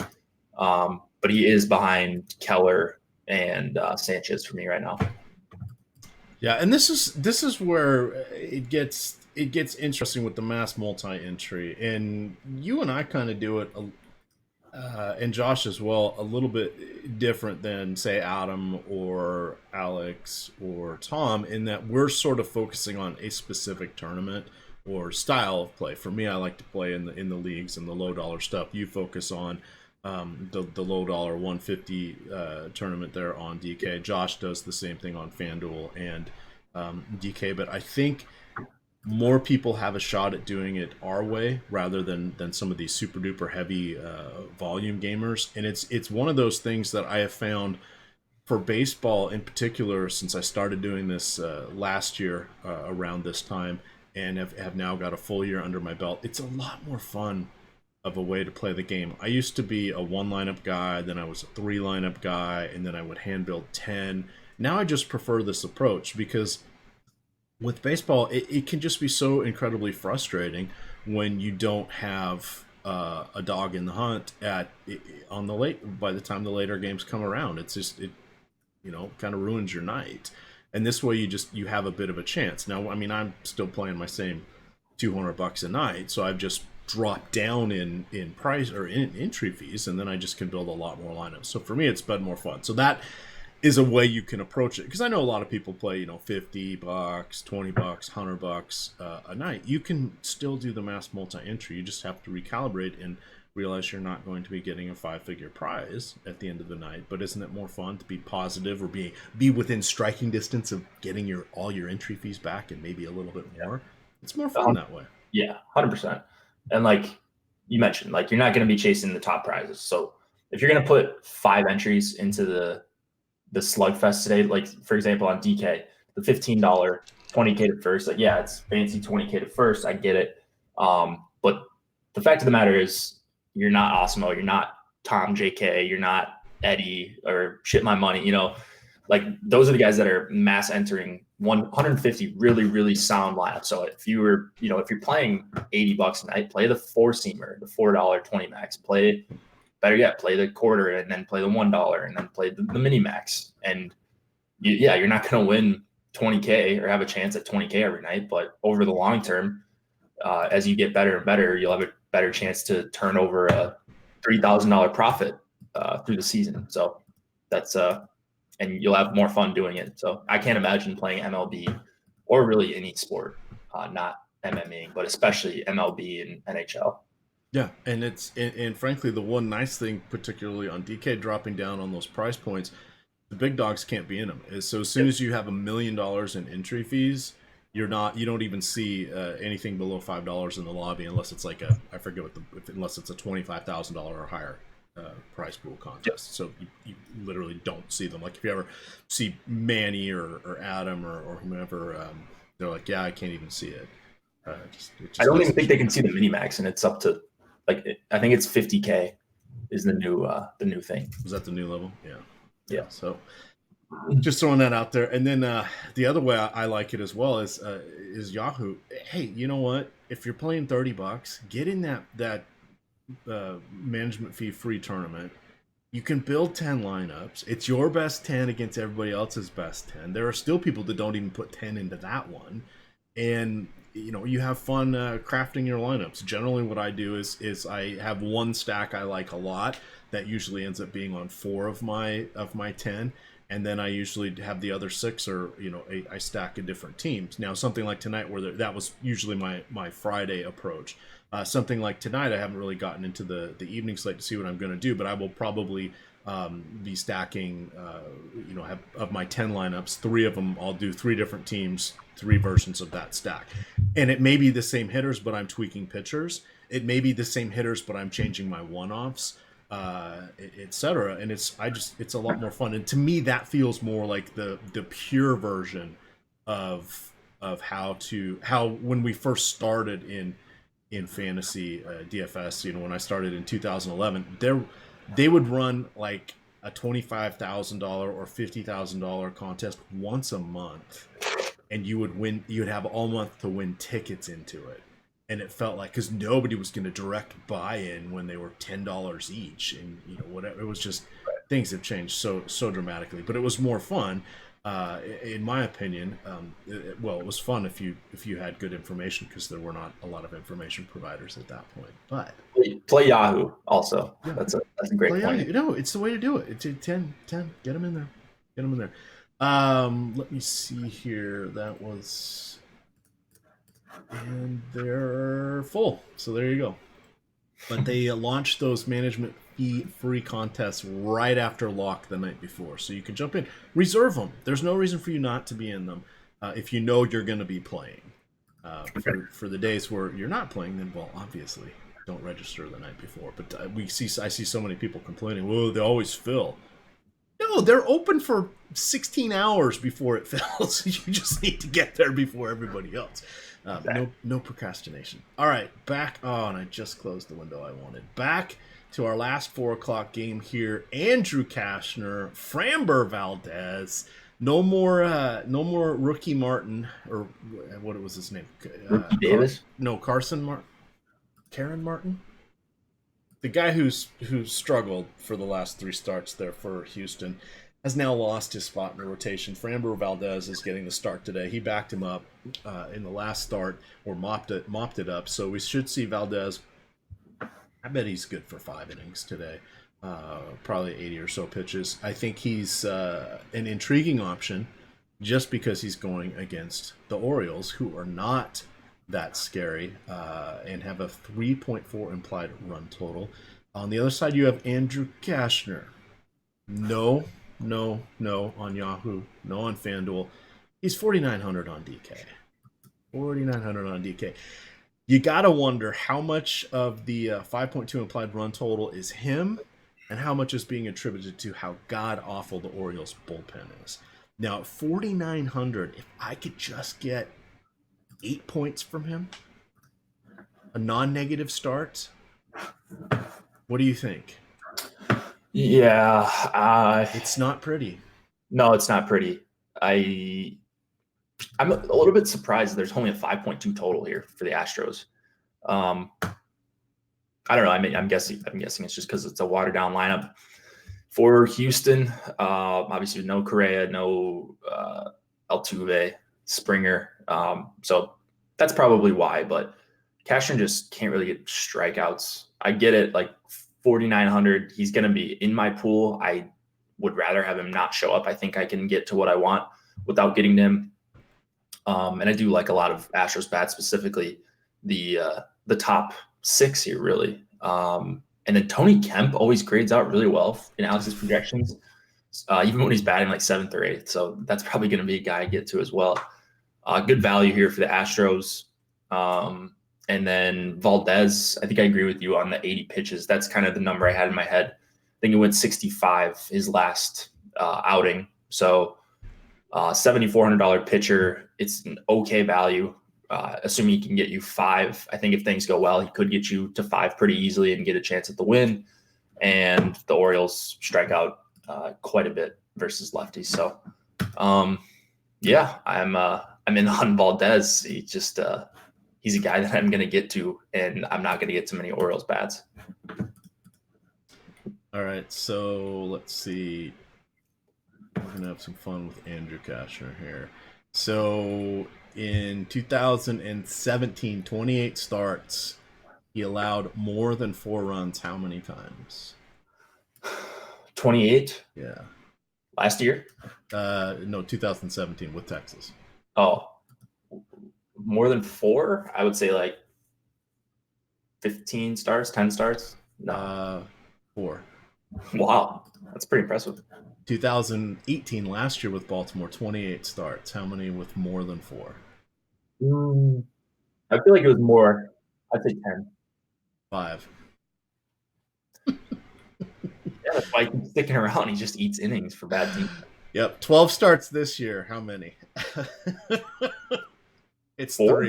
but he is behind Keller and Sanchez for me right now. Yeah, and this is where it gets interesting with the mass multi-entry, and you and I kind of do it, and Josh as well, a little bit different than say Adam or Alex or Tom, in that we're sort of focusing on a specific tournament or style of play. For me, I like to play in the leagues and the low dollar stuff. You focus on the low dollar 150 tournament there on DK. Josh does the same thing on FanDuel and DK, but I think more people have a shot at doing it our way rather than some of these super duper heavy volume gamers. And it's one of those things that I have found for baseball in particular, since I started doing this last year around this time, and have now got a full year under my belt. It's a lot more fun of a way to play the game. I used to be a one lineup guy, then I was a three lineup guy, and then I would hand build 10. Now I just prefer this approach because with baseball, it can just be so incredibly frustrating when you don't have a dog in the hunt on the late. By the time the later games come around, it's just kind of ruins your night. And this way, you have a bit of a chance. Now, I mean, I'm still playing my same $200 a night, so I've just dropped down in price or in entry fees, and then I just can build a lot more lineups. So for me, it's been more fun. So that is a way you can approach it, because I know a lot of people play $50, $20, $100 a night. You can still do the mass multi-entry. You just have to recalibrate and realize you're not going to be getting a 5-figure prize at the end of the night. But isn't it more fun to be positive or be within striking distance of getting all your entry fees back and maybe a little bit more? It's more fun that way. Yeah, 100%. And like you mentioned, like you're not going to be chasing the top prizes. So if you're going to put 5 entries into the slugfest today, like for example on DK, the $15 $20K to first, like yeah, it's fancy $20K to first. I get it. But the fact of the matter is, you're not Osmo, you're not Tom JK, you're not Eddie or Shit My Money. You know, like those are the guys that are mass entering 150 really, really sound lineups. So if you're playing $80 a night, play the 4-seamer, the $4 20 max. Play better yet, play the quarter and then play the $1 and then play the mini max. And you're not going to win 20K or have a chance at 20K every night, but over the long term, as you get better and better, you'll have a better chance to turn over a $3,000 profit through the season. So that's and you'll have more fun doing it. So I can't imagine playing MLB or really any sport, not MMAing, but especially MLB and NHL. Yeah, and frankly, the one nice thing, particularly on DK dropping down on those price points, the big dogs can't be in them. So as soon as you have $1 million in entry fees, you don't even see anything below $5 in the lobby unless it's like unless it's a $25,000 or higher prize pool contest. So you literally don't see them. Like if you ever see Manny or Adam or whomever, they're like, yeah, I can't even see it. I don't even think they can see the mini max, and it's up to I think it's 50K is the new thing. Was that the new level? Yeah. So just throwing that out there. And then the other way I like it as well is Yahoo. Hey, you know what? If you're playing $30, get in that management fee free tournament. You can build 10 lineups. It's your best 10 against everybody else's best 10. There are still people that don't even put 10 into that one. And you have fun crafting your lineups. Generally what I do is I have one stack I like a lot that usually ends up being on 4 of my 10. And then I usually have the other 6 or, I stack in different teams. Now, something like tonight where that was usually my Friday approach. Something like tonight, I haven't really gotten into the evening slate to see what I'm going to do, but I will probably be stacking, of my 10 lineups, 3 of them, I'll do 3 different teams, 3 versions of that stack. And it may be the same hitters, but I'm tweaking pitchers. It may be the same hitters, but I'm changing my one-offs. Etc. And it's a lot more fun. And to me, that feels more like the pure version of how when we first started in fantasy DFS. When I started in 2011, they would run like a $25,000 or $50,000 contest once a month, and you would win. You would have all month to win tickets into it. And it felt like, because nobody was going to direct buy-in when they were $10 each, and whatever. It was just, things have changed so dramatically. But it was more fun, in my opinion. It was fun if you had good information, because there were not a lot of information providers at that point. But play Yahoo also. Yeah. That's a great point. Yahoo. It's the way to do it. It's 10. Get them in there. Let me see here. That was. And they're full. So there you go. But they launched those management fee free contests right after lock the night before. So you can jump in. Reserve them. There's no reason for you not to be in them if you know you're going to be playing. For the days where you're not playing, then, well, obviously, don't register the night before. But I see so many people complaining, well, they always fill. No, they're open for 16 hours before it fills. You just need to get there before everybody else. No procrastination. All right, back on. I just closed the window I wanted. Back to our last 4 o'clock game here. Andrew Cashner, Framber Valdez. No more rookie Martin, or what was his name? Davis? Carson Martin. Karen Martin. The guy who's struggled for the last 3 starts there for Houston has now lost his spot in the rotation. Framber Valdez is getting the start today. He backed him up in the last start, or mopped it up. So we should see Valdez. I bet he's good for 5 innings today. Probably 80 or so pitches. I think he's an intriguing option just because he's going against the Orioles, who are not that scary and have a 3.4 implied run total. On the other side, you have Andrew Cashner. No on Yahoo. No on FanDuel. He's 4,900 on DK. 4,900 on DK. You got to wonder how much of the 5.2 implied run total is him and how much is being attributed to how god-awful the Orioles bullpen is. Now, at 4,900, if I could just get 8 points from him, a non-negative start, what do you think? Yeah. It's not pretty. No, it's not pretty. I'm a little bit surprised there's only a 5.2 total here for the Astros. I don't know. I'm guessing it's just because it's a watered down lineup for Houston. Obviously, no Correa, no Altuve, Springer. So that's probably why. But Cashner just can't really get strikeouts. I get it. Like 4,900, he's going to be in my pool. I would rather have him not show up. I think I can get to what I want without getting to him. And I do like a lot of Astros bats, specifically the top 6 here, really. And then Tony Kemp always grades out really well in Alex's projections, even when he's batting like 7th or 8th. So that's probably going to be a guy I get to as well. Good value here for the Astros. And then Valdez, I think I agree with you on the 80 pitches. That's kind of the number I had in my head. I think it went 65 his last outing. So $7,400 pitcher. It's an okay value, assuming he can get you 5. I think if things go well, he could get you to 5 pretty easily and get a chance at the win. And the Orioles strike out quite a bit versus lefties. So, yeah, I'm in on Valdez. He's a guy that I'm going to get to, and I'm not going to get to many Orioles bats. All right, so let's see. We're going to have some fun with Andrew Cashner here. So in 2017, 28 starts, he allowed more than 4 runs how many times? 28? Yeah. Last year? No, 2017 with Texas. Oh, more than 4? I would say like 15 starts, 10 starts? No. 4. Wow. That's pretty impressive. 2018, last year with Baltimore, 28 starts. How many with more than 4? I feel like it was more. I'd say 10. 5. Yeah, that's why he keeps sticking around. He just eats innings for bad teams. Yep, 12 starts this year. How many? It's 4?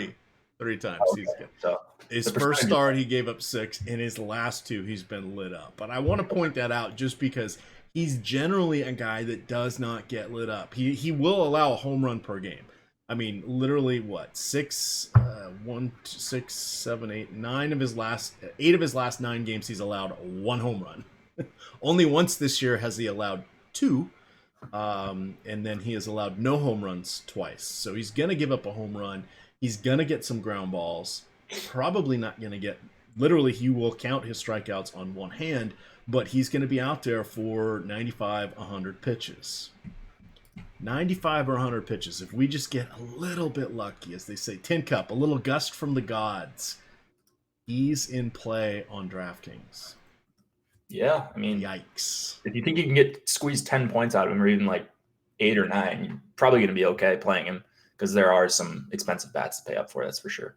3 times. Okay. So his first start, he gave up 6. In his last 2, he's been lit up. But I want to point that out just because he's generally a guy that does not get lit up. He will allow a home run per game. I mean, literally, what, 1, 6, 7, 8, 9 of his last 8 of his last 9 games, he's allowed 1 home run. Only once this year has he allowed 2, and then he has allowed no home runs twice. So he's gonna give up a home run. He's gonna get some ground balls. Probably not gonna get. Literally, he will count his strikeouts on one hand, but he's going to be out there for 95, 100 pitches. 95 or 100 pitches. If we just get a little bit lucky, as they say, tin cup, a little gust from the gods, he's in play on DraftKings. Yeah, I mean, yikes. If you think you can squeeze 10 points out of him, or even like 8 or 9, you're probably going to be okay playing him, because there are some expensive bats to pay up for. That's for sure.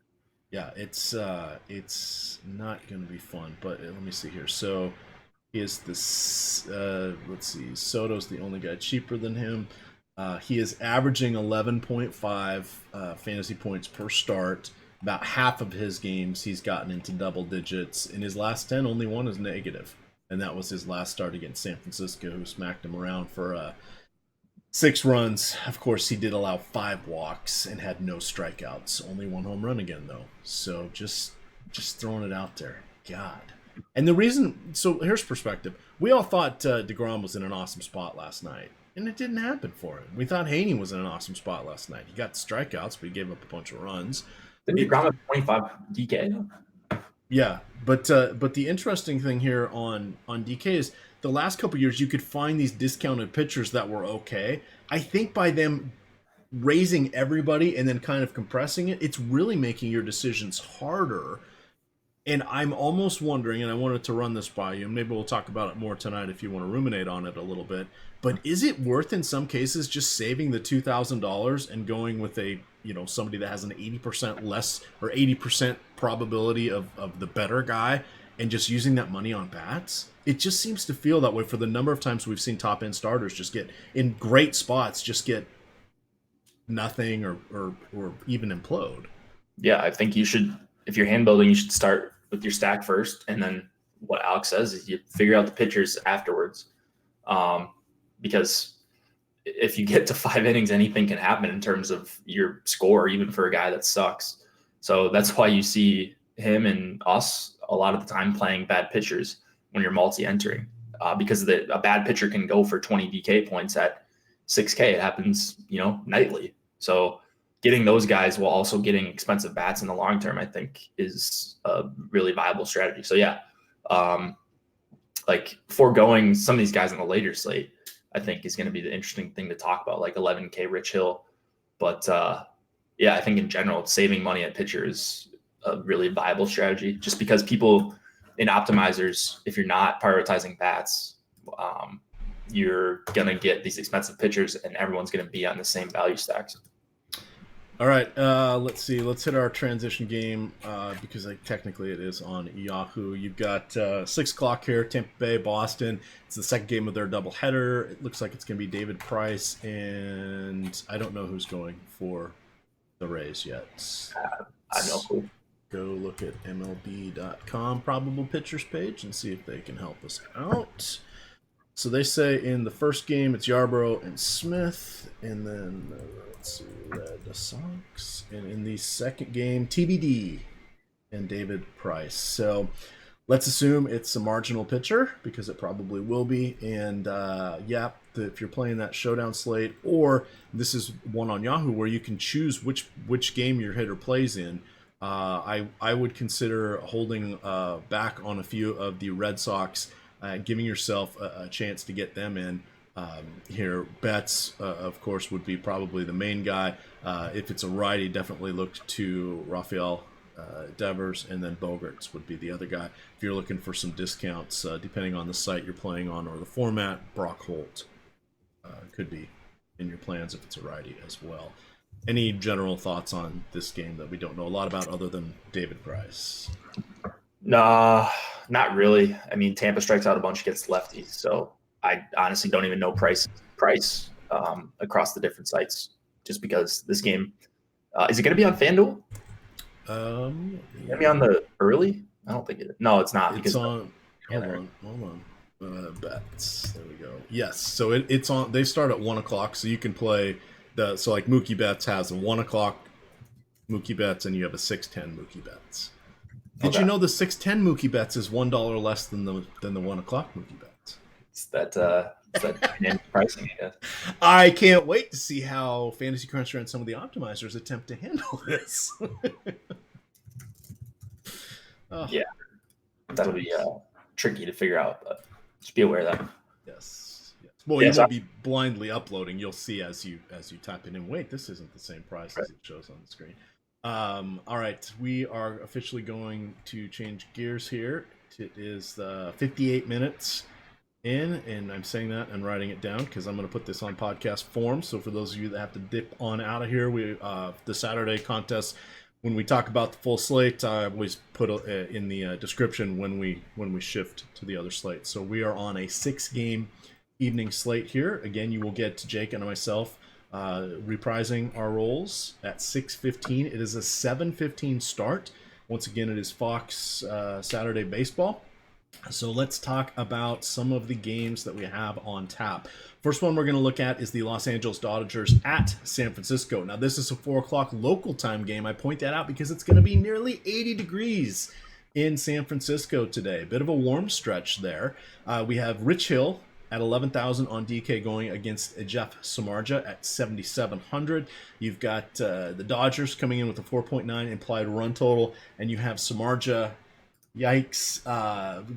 Yeah, it's not going to be fun. But let me see here. So he is this. Let's see. Soto's the only guy cheaper than him. He is averaging 11.5 fantasy points per start. About half of his games, he's gotten into double digits. In his last 10, only one is negative, and that was his last start against San Francisco, who smacked him around for 6 runs. Of course, he did allow 5 walks and had no strikeouts. Only 1 home run again, though. So just throwing it out there. God. And the reason, so here's perspective. We all thought DeGrom was in an awesome spot last night, and it didn't happen for him. We thought Heaney was in an awesome spot last night. He got strikeouts, but he gave up a bunch of runs. Didn't DeGrom have 25 DK? Yeah, but the interesting thing here on DK is the last couple years you could find these discounted pitchers that were okay. I think by them raising everybody and then kind of compressing it, it's really making your decisions harder. And I'm almost wondering, and I wanted to run this by you, and maybe we'll talk about it more tonight if you want to ruminate on it a little bit, but is it worth in some cases just saving the $2,000 and going with a, somebody that has an 80% less or 80% probability of the better guy and just using that money on bats? It just seems to feel that way for the number of times we've seen top end starters just get in great spots, just get nothing or even implode. Yeah, I think you should, if you're hand building, you should start with your stack first, and then what Alex says is you figure out the pitchers afterwards. Because if you get to 5 innings, anything can happen in terms of your score, even for a guy that sucks. So that's why you see him and us a lot of the time playing bad pitchers when you're multi-entering, because a bad pitcher can go for 20 DK points at 6K. It happens, nightly. So getting those guys while also getting expensive bats in the long term, I think, is a really viable strategy. So yeah, like foregoing some of these guys on the later slate, I think is going to be the interesting thing to talk about, like 11K Rich Hill. But yeah, I think in general, saving money at pitcher is a really viable strategy, just because people in optimizers, if you're not prioritizing bats, you're going to get these expensive pitchers and everyone's going to be on the same value stacks. All right, let's see. Let's hit our transition game because technically it is on Yahoo. You've got 6 o'clock here, Tampa Bay, Boston. It's the second game of their doubleheader. It looks like it's going to be David Price, and I don't know who's going for the Rays yet. I know who. Go look at MLB.com probable pitchers page and see if they can help us out. So they say in the first game it's Yarbrough and Smith, and then let's see, Red Sox, and in the second game TBD and David Price. So let's assume it's a marginal pitcher because it probably will be. And if you're playing that showdown slate, or this is one on Yahoo where you can choose which game your hitter plays in. I would consider holding back on a few of the Red Sox. Giving yourself a chance to get them in here. Betts, of course, would be probably the main guy. If it's a righty, definitely look to Rafael Devers, and then Bogarts would be the other guy. If you're looking for some discounts, depending on the site you're playing on or the format, Brock Holt could be in your plans if it's a righty as well. Any general thoughts on this game that we don't know a lot about other than David Price? Nah, not really. I mean, Tampa strikes out a bunch against lefties, so I honestly don't even know price across the different sites, just because this game is it going to be on FanDuel? Maybe on the early? I don't think it. No, it's not. It's on. Hold on. Bets. There we go. Yes. So it's on. They start at 1 o'clock, so you can play so like Mookie Betts has a 1 o'clock Mookie Betts, and you have a 6:10 Mookie Betts. Did you know the 6:10 Mookie Betts is $1 less than the 1 o'clock Mookie Betts? It's that dynamic pricing, I guess. I can't wait to see how Fantasy Cruncher and some of the optimizers attempt to handle this. Yeah, that'll be tricky to figure out, but just be aware of that. Yes. Well, you won't be blindly uploading. You'll see as you type it in. Wait, this isn't the same price as it shows on the screen. All right, we are officially going to change gears here. It is 58 minutes in, and I'm saying that and writing it down because I'm going to put this on podcast form. So for those of you that have to dip on out of here, the Saturday contest, when we talk about the full slate, I always put in the description when we shift to the other slate. So we are on a 6-game evening slate here. Again, you will get to Jake and myself reprising our roles at 6:15. It is a 7:15 start. Once again, it is Fox Saturday Baseball. So let's talk about some of the games that we have on tap. First one we're going to look at is the Los Angeles Dodgers at San Francisco. Now, this is a 4 o'clock local time game. I point that out because it's going to be nearly 80 degrees in San Francisco today. A bit of a warm stretch there. We have Rich Hill at 11,000 on DK going against Jeff Samardzija at 7,700. You've got the Dodgers coming in with a 4.9 implied run total, and you have Samardzija,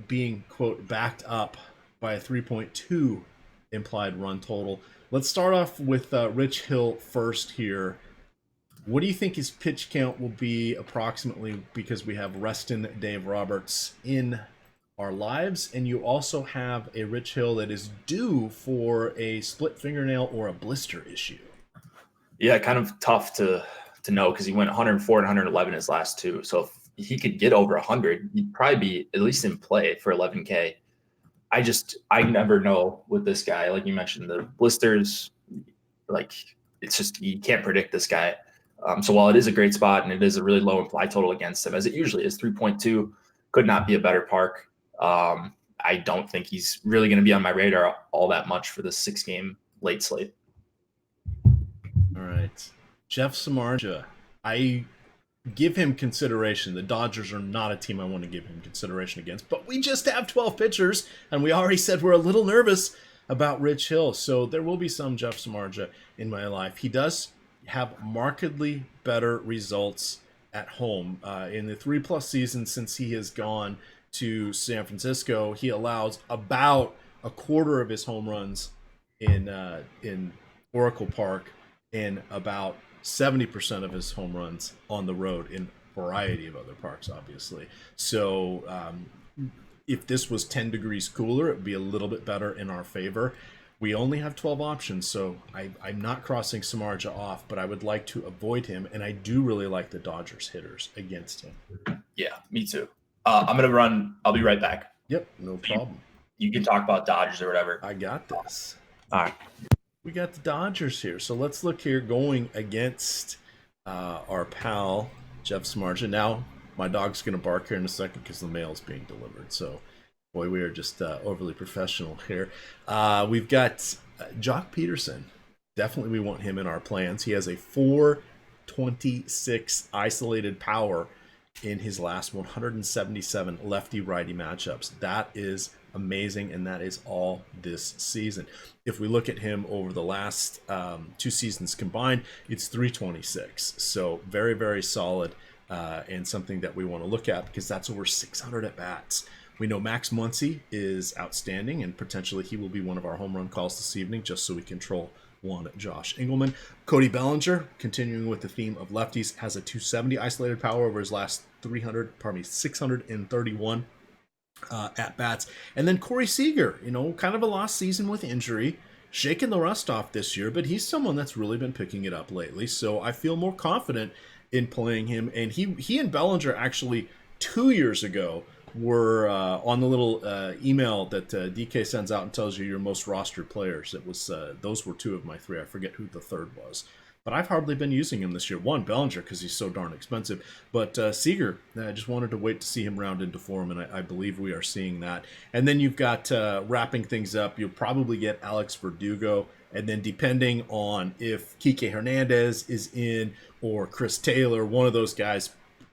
being, quote, backed up by a 3.2 implied run total. Let's start off with Rich Hill first here. What do you think his pitch count will be approximately, because we have Reston Dave Roberts in our lives, and you also have a Rich Hill that is due for a split fingernail or a blister issue? Yeah, kind of tough to know because he went 104 and 111 his last two. So if he could get over 100, he'd probably be at least in play for 11K. I never know with this guy. Like you mentioned, the blisters, like it's just, you can't predict this guy. So while it is a great spot and it is a really low implied total against him, as it usually is, 3.2 could not be a better park. I don't think he's really going to be on my radar all that much for this 6-game late slate. All right. Jeff Samardzija. I give him consideration. The Dodgers are not a team I want to give him consideration against, but we just have 12 pitchers, and we already said we're a little nervous about Rich Hill, so there will be some Jeff Samardzija in my life. He does have markedly better results at home. In the 3+ seasons since he has gone to San Francisco, he allows about a quarter of his home runs in Oracle Park and about 70% of his home runs on the road in a variety of other parks, obviously. So if this was 10 degrees cooler, it would be a little bit better in our favor. We only have 12 options, so I'm not crossing Samardzija off, but I would like to avoid him, and I do really like the Dodgers hitters against him. Yeah, me too. I'm going to run. I'll be right back. Yep, no problem. You can talk about Dodgers or whatever. I got this. All right. We got the Dodgers here. So let's look here going against our pal, Jeff Samardzija. Now, my dog's going to bark here in a second because the mail's being delivered. So, boy, we are just overly professional here. We've got Jock Peterson. Definitely we want him in our plans. He has a 426 isolated power in his last 177 lefty-righty matchups. That is amazing, and that is all this season. If we look at him over the last 2 seasons combined, it's 326. So very, very solid, and something that we want to look at because that's over 600 at bats. We know Max Muncy is outstanding, and potentially he will be one of our home run calls this evening, just so we control one Josh Engelman. Cody Bellinger, continuing with the theme of lefties, has a 270 isolated power over his last 631 at bats. And then Corey Seager, kind of a lost season with injury, shaking the rust off this year, but he's someone that's really been picking it up lately. So I feel more confident in playing him. And he and Bellinger actually 2 years ago were on the little email that DK sends out and tells you your most rostered players. It was those were 2 of my 3. I forget who the third was, but I've hardly been using him this year. One, Bellinger, because he's so darn expensive, but Seager, I just wanted to wait to see him round into form, and I believe we are seeing that. And then you've got wrapping things up, you'll probably get Alex Verdugo, and then depending on if Kike Hernandez is in or Chris Taylor, one of those guys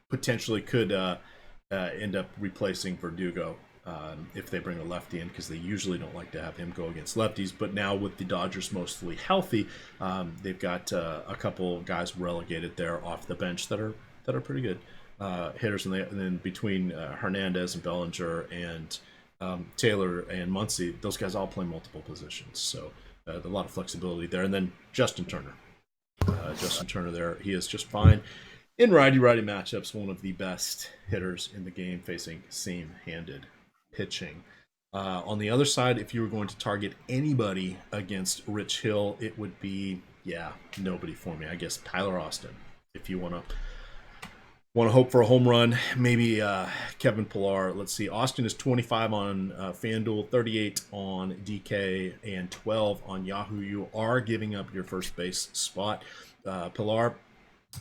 potentially could end up replacing Verdugo if they bring a lefty in, because they usually don't like to have him go against lefties. But now with the Dodgers mostly healthy, they've got a couple guys relegated there off the bench that are pretty good hitters. And then between Hernandez and Bellinger and Taylor and Muncy, those guys all play multiple positions, so a lot of flexibility there. And then Justin Turner there, he is just fine in righty-righty matchups, one of the best hitters in the game facing seam-handed pitching. On the other side, if you were going to target anybody against Rich Hill, it would be, nobody for me. I guess Tyler Austin. If you want to hope for a home run, maybe Kevin Pillar. Let's see. Austin is 25 on FanDuel, 38 on DK, and 12 on Yahoo. You are giving up your first base spot. Pillar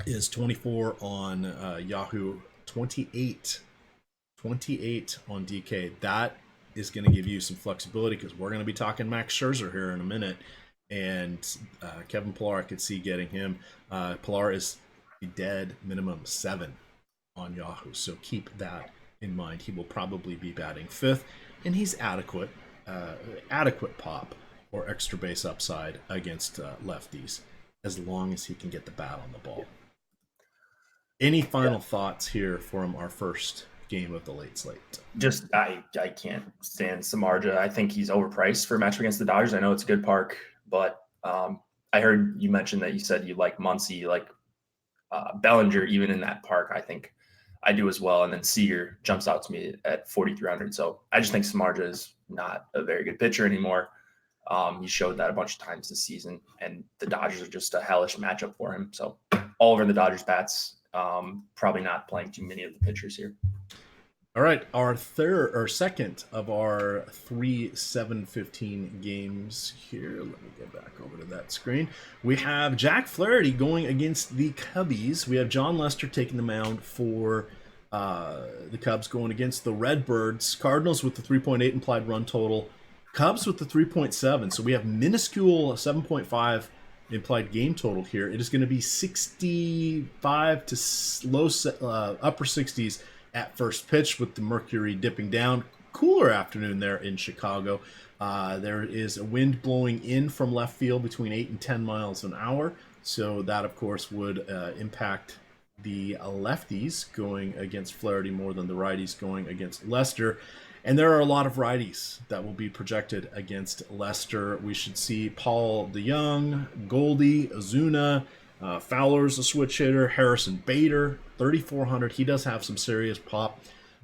is 24 on Yahoo, 28 on DK. That is going to give you some flexibility because we're going to be talking Max Scherzer here in a minute. And Kevin Pillar, I could see getting him. Pillar is a dead minimum 7 on Yahoo, so keep that in mind. He will probably be batting 5th, and he's adequate pop or extra base upside against lefties as long as he can get the bat on the ball. Any final thoughts here from our first game of the late slate? Just I can't stand Samardzija. I think he's overpriced for a match against the Dodgers. I know it's a good park, but I heard you mention that you said you like Muncy, you like Bellinger, even in that park. I think I do as well. And then Seager jumps out to me at 4,300. So I just think Samardzija is not a very good pitcher anymore. He showed that a bunch of times this season, and the Dodgers are just a hellish matchup for him. So all over the Dodgers bats. Probably not playing too many of the pitchers here. All right, our second of our 3-7-15 games here. Let me get back over to that screen. We have Jack Flaherty going against the Cubbies. We have John Lester taking the mound for the Cubs, going against the Redbirds. Cardinals with the 3.8 implied run total. Cubs with the 3.7. So we have minuscule 7.5 implied game total here. It is going to be 65 to upper 60s at first pitch, with the mercury dipping down. Cooler afternoon there in Chicago. There is a wind blowing in from left field between 8 and 10 miles an hour. So that, of course, would impact the lefties going against Flaherty more than the righties going against Lester. And there are a lot of righties that will be projected against Lester. We should see Paul DeYoung, Goldie, Ozuna, Fowler's a switch hitter, Harrison Bader, 3,400. He does have some serious pop.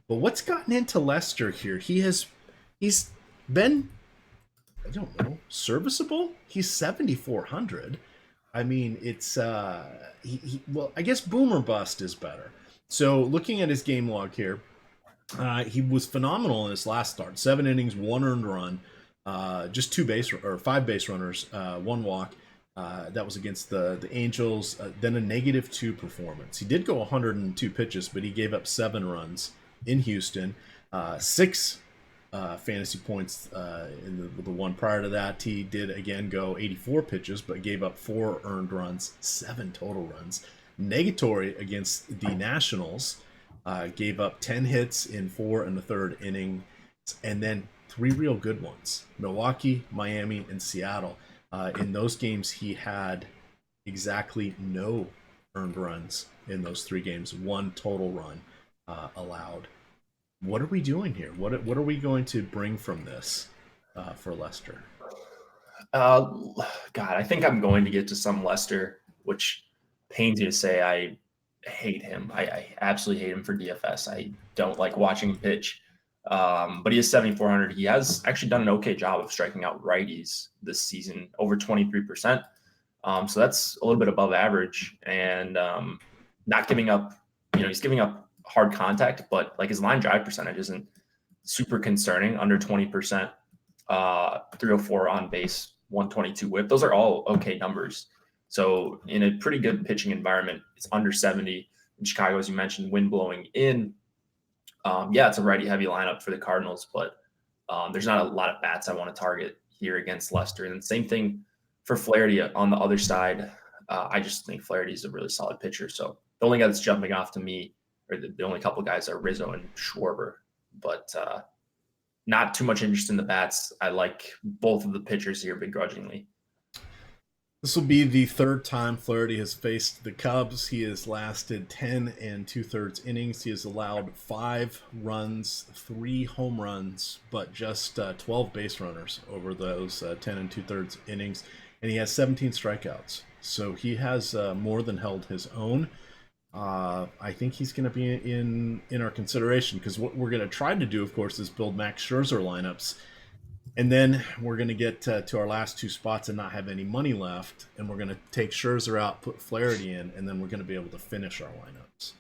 But what's gotten into Lester here? He's been, I don't know, serviceable. He's 7,400. I mean, it's well, I guess boomer bust is better. So looking at his game log here, he was phenomenal in his last start. 7 innings, 1 earned run, just 5 base runners, 1 walk. That was against the Angels. Then a -2 performance. He did go 102 pitches, but he gave up 7 runs in Houston. 6 fantasy points in the one prior to that. He did again go 84 pitches, but gave up 4 earned runs, 7 total runs. Negatory against the Nationals. Gave up 10 hits in 4 and the 3rd inning, and then 3 real good ones: Milwaukee, Miami, and Seattle. In those games, he had exactly no earned runs in those 3 games, 1 total run allowed. What are we doing here? What are we going to bring from this for Lester? God, I think I'm going to get to some Lester, which pains me to say. I hate him. I absolutely hate him for DFS. I don't like watching him pitch. But he is 7,400. He has actually done an okay job of striking out righties this season, over 23%. So that's a little bit above average, and not giving up. He's giving up hard contact, but like his line drive percentage isn't super concerning, under 20%. 304 on base, 122 whip. Those are all okay numbers. So in a pretty good pitching environment, it's under 70. In Chicago, as you mentioned, wind blowing in. It's a righty-heavy lineup for the Cardinals, but there's not a lot of bats I want to target here against Lester. And same thing for Flaherty on the other side. I just think Flaherty is a really solid pitcher. So the only guy that's jumping off to me, or the only couple guys, are Rizzo and Schwarber. But not too much interest in the bats. I like both of the pitchers here begrudgingly. This will be the 3rd time Flaherty has faced the Cubs. He has lasted 10 2/3 innings. He has allowed 5 runs, 3 home runs, but just 12 base runners over those 10 2/3 innings. And he has 17 strikeouts. So he has more than held his own. I think he's going to be in our consideration, because what we're going to try to do, of course, is build Max Scherzer lineups. And then we're going to get to our last 2 spots and not have any money left. And we're going to take Scherzer out, put Flaherty in, and then we're going to be able to finish our lineups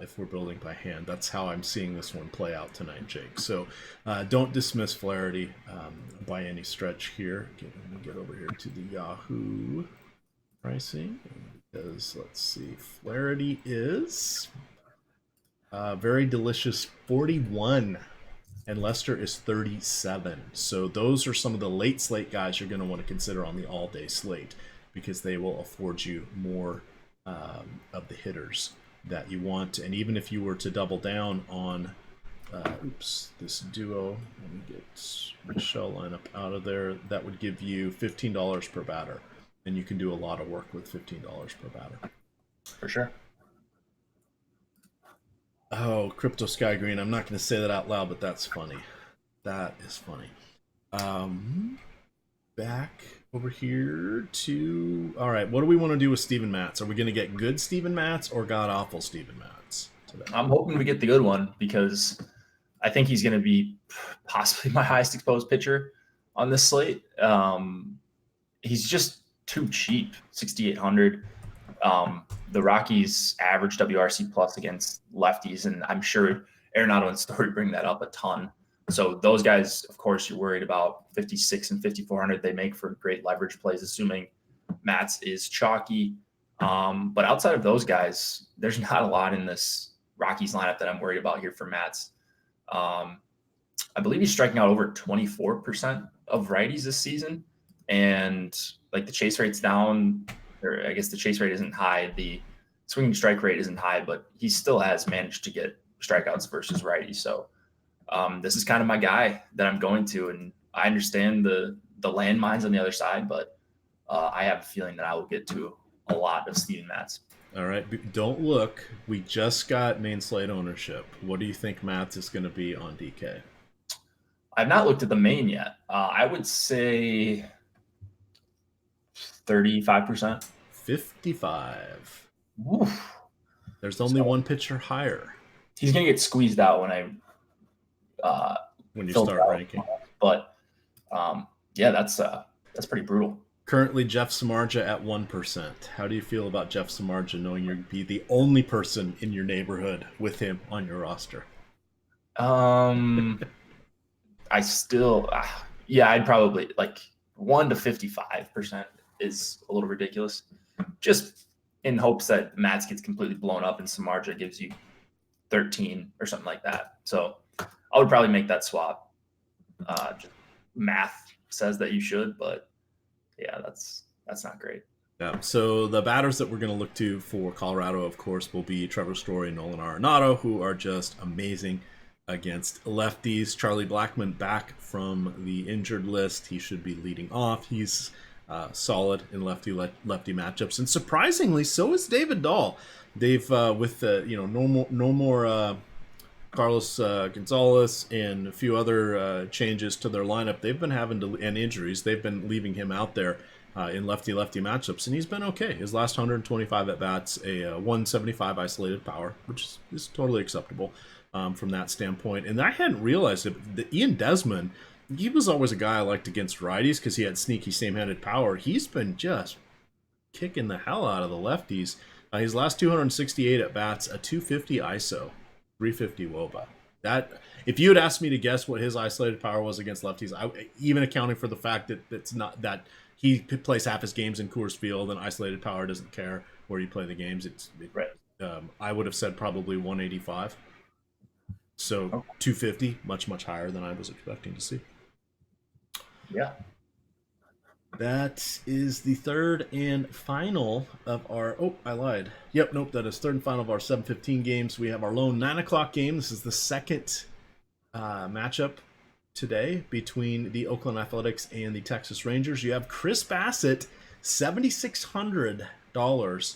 if we're building by hand. That's how I'm seeing this one play out tonight, Jake. So don't dismiss Flaherty by any stretch here. Let me get over here to the Yahoo pricing. Because, let's see, Flaherty is very delicious 41. And Lester is 37. So those are some of the late slate guys you're going to want to consider on the all-day slate, because they will afford you more of the hitters that you want. And even if you were to double down on this duo, let me get Michelle lineup out of there, that would give you $15 per batter. And you can do a lot of work with $15 per batter. For sure. Oh, Crypto Sky Green. I'm not going to say that out loud, but that's funny. That is funny. back over here to... All right, what do we want to do with Steven Matz? Are we going to get good Steven Matz or god-awful Steven Matz today? I'm hoping we get the good one because I think he's going to be possibly my highest exposed pitcher on this slate. He's just too cheap, 6,800. The Rockies average WRC plus against lefties, and I'm sure Arenado and Story bring that up a ton. So those guys, of course, you're worried about 56 and 5,400. They make for great leverage plays, assuming Matz is chalky. But outside of those guys, there's not a lot in this Rockies lineup that I'm worried about here for Matz. I believe he's striking out over 24% of righties this season. And like the chase rate's down, or I guess the chase rate isn't high. The swinging strike rate isn't high, but he still has managed to get strikeouts versus righties. So this is kind of my guy that I'm going to, and I understand the landmines on the other side, but I have a feeling that I will get to a lot of Steven Matz. All right, don't look. We just got main slate ownership. What do you think Matz is going to be on DK? I've not looked at the main yet. I would say 35%. 55. Oof. There's only one pitcher higher. He's going to get squeezed out when you start ranking. But yeah, that's pretty brutal. Currently, Jeff Samardzija at 1%. How do you feel about Jeff Samardzija knowing you'd be the only person in your neighborhood with him on your roster? I still, I'd probably like 1 to 55% is a little ridiculous. Just in hopes that Matz gets completely blown up and Samardzija gives you 13 or something like that. So I would probably make that swap. Just math says that you should, but yeah, that's not great. Yeah. So the batters that we're going to look to for Colorado, of course, will be Trevor Story and Nolan Arenado, who are just amazing against lefties. Charlie Blackmon back from the injured list. He should be leading off. He's solid in lefty matchups, and surprisingly, so is David Dahl. They've with no more Carlos Gonzalez and a few other changes to their lineup. They've been having and injuries. They've been leaving him out there in lefty matchups, and he's been okay. His last 125 at bats, a 175 isolated power, which is totally acceptable from that standpoint. And I hadn't realized it. The Ian Desmond, he was always a guy I liked against righties because he had sneaky same-handed power. He's been just kicking the hell out of the lefties. His last 268 at bats, a 250 ISO, 350 Wnba. That, if you had asked me to guess what his isolated power was against lefties, even accounting for the fact that it's not that he plays half his games in Coors Field and isolated power doesn't care where you play the games, right. I would have said probably 185. So 250, much higher than I was expecting to see. Yeah. That is the third and final of our... Oh, I lied. Yep, nope, that is third and final of our 7:15 games. We have our lone 9 o'clock game. This is the second matchup today between the Oakland Athletics and the Texas Rangers. You have Chris Bassett, $7,600.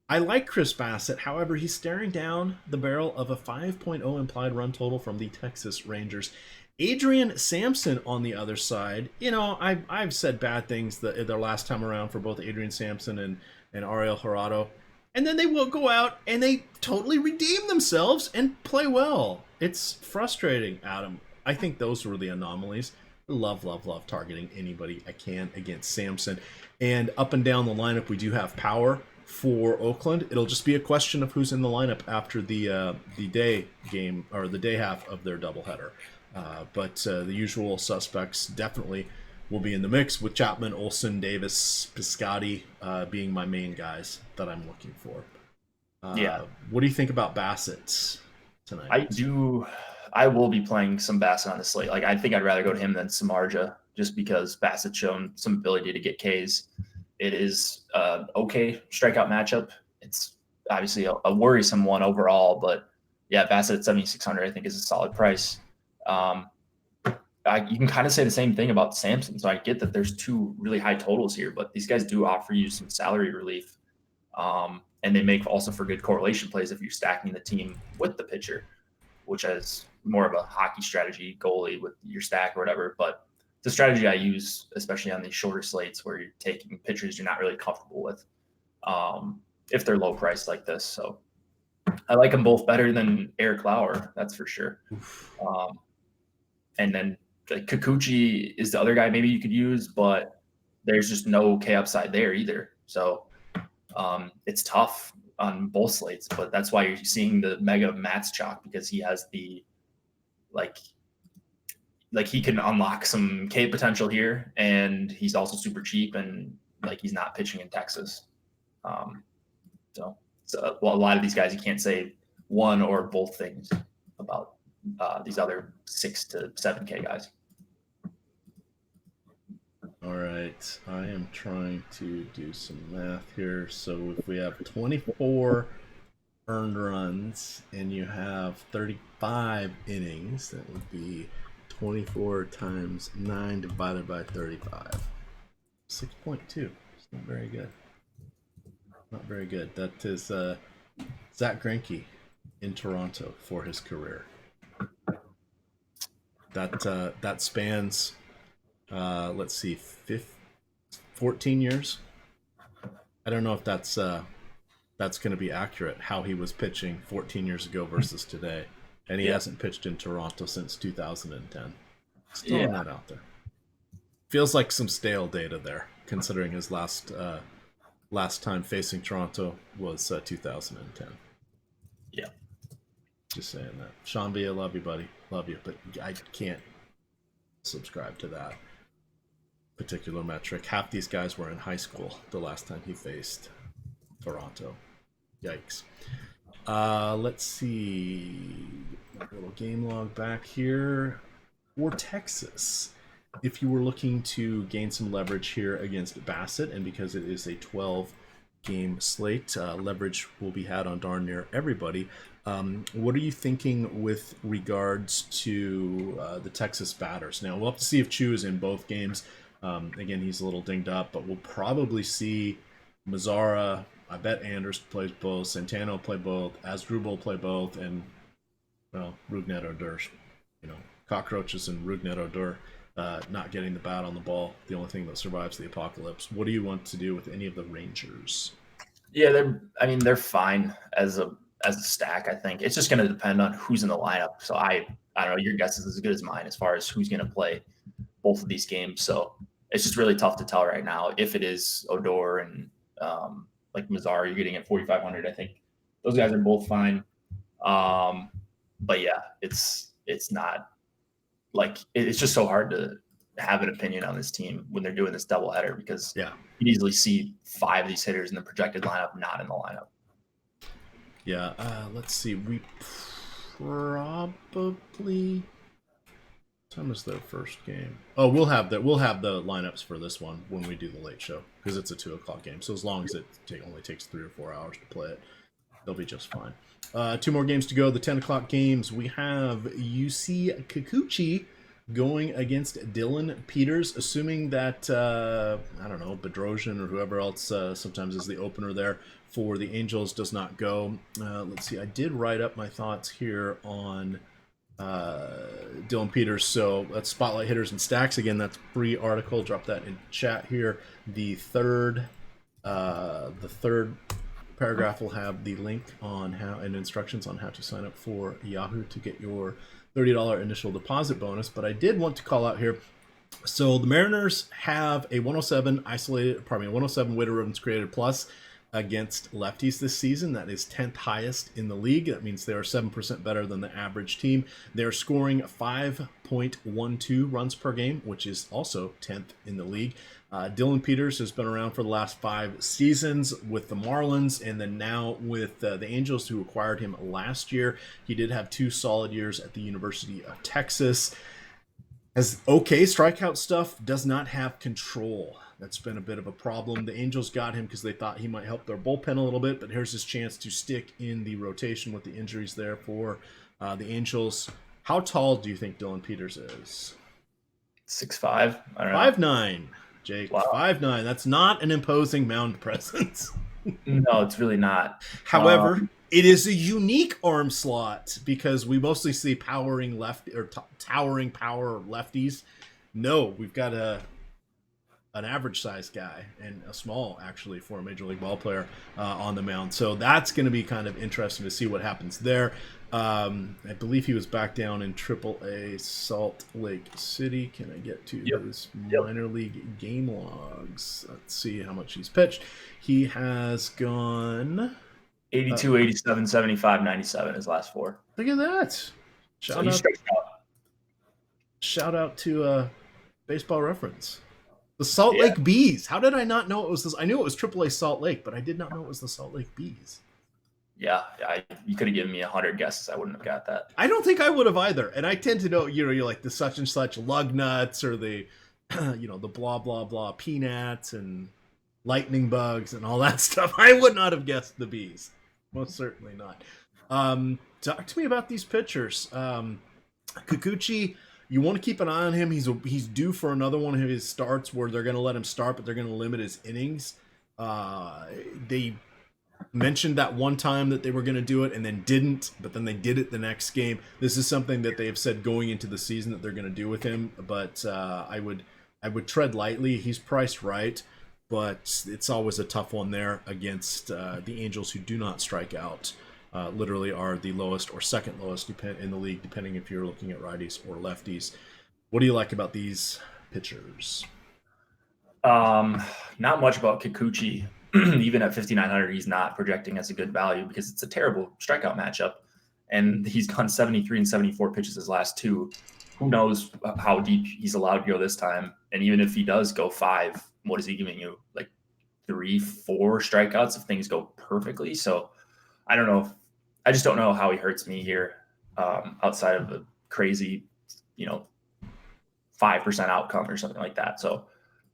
I like Chris Bassett. However, he's staring down the barrel of a 5.0 implied run total from the Texas Rangers. Adrian Sampson on the other side. You know, I've said bad things their last time around for both Adrian Sampson and Ariel Jurado. And then they will go out and they totally redeem themselves and play well. It's frustrating, Adam. I think those were the anomalies. Love targeting anybody I can against Sampson. And up and down the lineup, we do have power for Oakland. It'll just be a question of who's in the lineup after the day game or the day half of their doubleheader. But the usual suspects definitely will be in the mix, with Chapman, Olsen, Davis, Piscotty being my main guys that I'm looking for. What do you think about Bassett tonight? I will be playing some Bassett on the slate. Like, I think I'd rather go to him than Samardzija, just because Bassett's shown some ability to get Ks. It is okay strikeout matchup. It's obviously a worrisome one overall, but yeah, Bassett at 7,600 I think is a solid price. You can kind of say the same thing about Sampson. So I get that there's two really high totals here, but these guys do offer you some salary relief. And they make also for good correlation plays if you're stacking the team with the pitcher, which is more of a hockey strategy goalie with your stack or whatever. But a strategy I use, especially on these shorter slates where you're taking pitchers you're not really comfortable with, if they're low priced like this. So I like them both better than Eric Lauer, that's for sure. And then Kikuchi is the other guy maybe you could use, but there's just no K upside there either. So it's tough on both slates, but that's why you're seeing the mega Mats chalk, because he has the like he can unlock some K potential here, and he's also super cheap, and like he's not pitching in Texas. So a lot of these guys you can't say one or both things about these other 6 to 7K guys. All right, I am trying to do some math here. So if we have 24 earned runs and you have 35 innings, that would be 24 times 9 divided by 35. 6.2. It's not very good. Not very good. That is Zach Greinke in Toronto for his career. That spans, let's see, 14 years. I don't know if that's going to be accurate, how he was pitching 14 years ago versus today. And he hasn't pitched in Toronto since 2010. Just throwing that out there. Feels like some stale data there, considering his last time facing Toronto was 2010. Yeah. Just saying that. Wnba, love you, buddy. Love you. But I can't subscribe to that particular metric. Half these guys were in high school the last time he faced Toronto. Yikes. Let's see. A little game log back here. For Texas, if you were looking to gain some leverage here against Bassett, and because it is a 12-game slate, leverage will be had on darn near everybody. What are you thinking with regards to the Texas batters? Now, we'll have to see if Chu is in both games. Again, he's a little dinged up, but we'll probably see Mazzara. I bet Anders plays both. Santana will play both. Asdrubal play both. And, well, Rougned Odor. Cockroaches and Rougned Odor not getting the bat on the ball. The only thing that survives the apocalypse. What do you want to do with any of the Rangers? Yeah, they're fine as a stack, I think. It's just going to depend on who's in the lineup. So I don't know. Your guess is as good as mine as far as who's going to play both of these games. So it's just really tough to tell right now if it is Odor and like Mazzara, you're getting at 4,500. I think those guys are both fine. But yeah, it's not like it's just so hard to have an opinion on this team when they're doing this doubleheader, because you can easily see 5 of these hitters in the projected lineup not in the lineup. Yeah, let's see. We probably. What time is their first game? Oh, we'll have the lineups for this one when we do the late show, because it's a 2:00 game. So as long as it only takes 3 or 4 hours to play it, they'll be just fine. 2 more games to go. The 10:00 games. We have UC Kikuchi going against Dylan Peters, assuming that I don't know, Bedrosian or whoever else sometimes is the opener there for the Angels does not go. Let's see. I did write up my thoughts here on Dylan Peters. So that's Spotlight Hitters and Stacks. Again, that's a free article. Drop that in chat here. The third paragraph will have the link on how and instructions on how to sign up for Yahoo to get your $30 initial deposit bonus. But I did want to call out here. So the Mariners have a 107 weighted runs created plus against lefties this season. That is 10th highest in the league. That means they are 7% better than the average team. They're scoring 5.12 runs per game, which is also 10th in the league. Dylan Peters has been around for the last 5 seasons with the Marlins, and then now with the Angels, who acquired him last year. He did have 2 solid years at the University of Texas. Has okay strikeout stuff, does not have control. That's been a bit of a problem. The Angels got him because they thought he might help their bullpen a little bit, but here's his chance to stick in the rotation with the injuries there for the Angels. How tall do you think Dylan Peters is? 6'5". I don't know. 5'9", Jake. Wow. 5'9". That's not an imposing mound presence. No, it's really not. However, it is a unique arm slot because we mostly see towering power lefties. No, we've got an average sized guy and a small actually for a major league ball player on the mound. So that's going to be kind of interesting to see what happens there. I believe he was back down in AAA Salt Lake City. Can I get to his minor league game logs? Let's see how much he's pitched. He has gone 82, 87, 75, 97 his last 4. Look at that. Shout out to Baseball Reference. The Salt Lake Bees. How did I not know it was this? I knew it was AAA Salt Lake, but I did not know it was the Salt Lake Bees. Yeah, you could have given me 100 guesses. I wouldn't have got that. I don't think I would have either. And I tend to know, you're like the such and such lug nuts or the, the blah, blah, blah peanuts and lightning bugs and all that stuff. I would not have guessed the Bees. Most certainly not. Talk to me about these pitchers. Kikuchi, you want to keep an eye on him. He's due for another one of his starts where they're going to let him start, but they're going to limit his innings. They mentioned that one time that they were going to do it and then didn't, but then they did it the next game. This is something that they have said going into the season that they're going to do with him, but I would tread lightly. He's priced right, but it's always a tough one there against the Angels, who do not strike out. Literally are the lowest or second lowest in the league, depending if you're looking at righties or lefties. What do you like about these pitchers? Not much about Kikuchi. Even at 5,900, he's not projecting as a good value because it's a terrible strikeout matchup. And he's gone 73 and 74 pitches his last 2. Who knows how deep he's allowed to go this time? And even if he does go 5, what is he giving you? Like 3, 4 strikeouts if things go perfectly? So I don't know. I just don't know how he hurts me here outside of a crazy, 5% outcome or something like that. So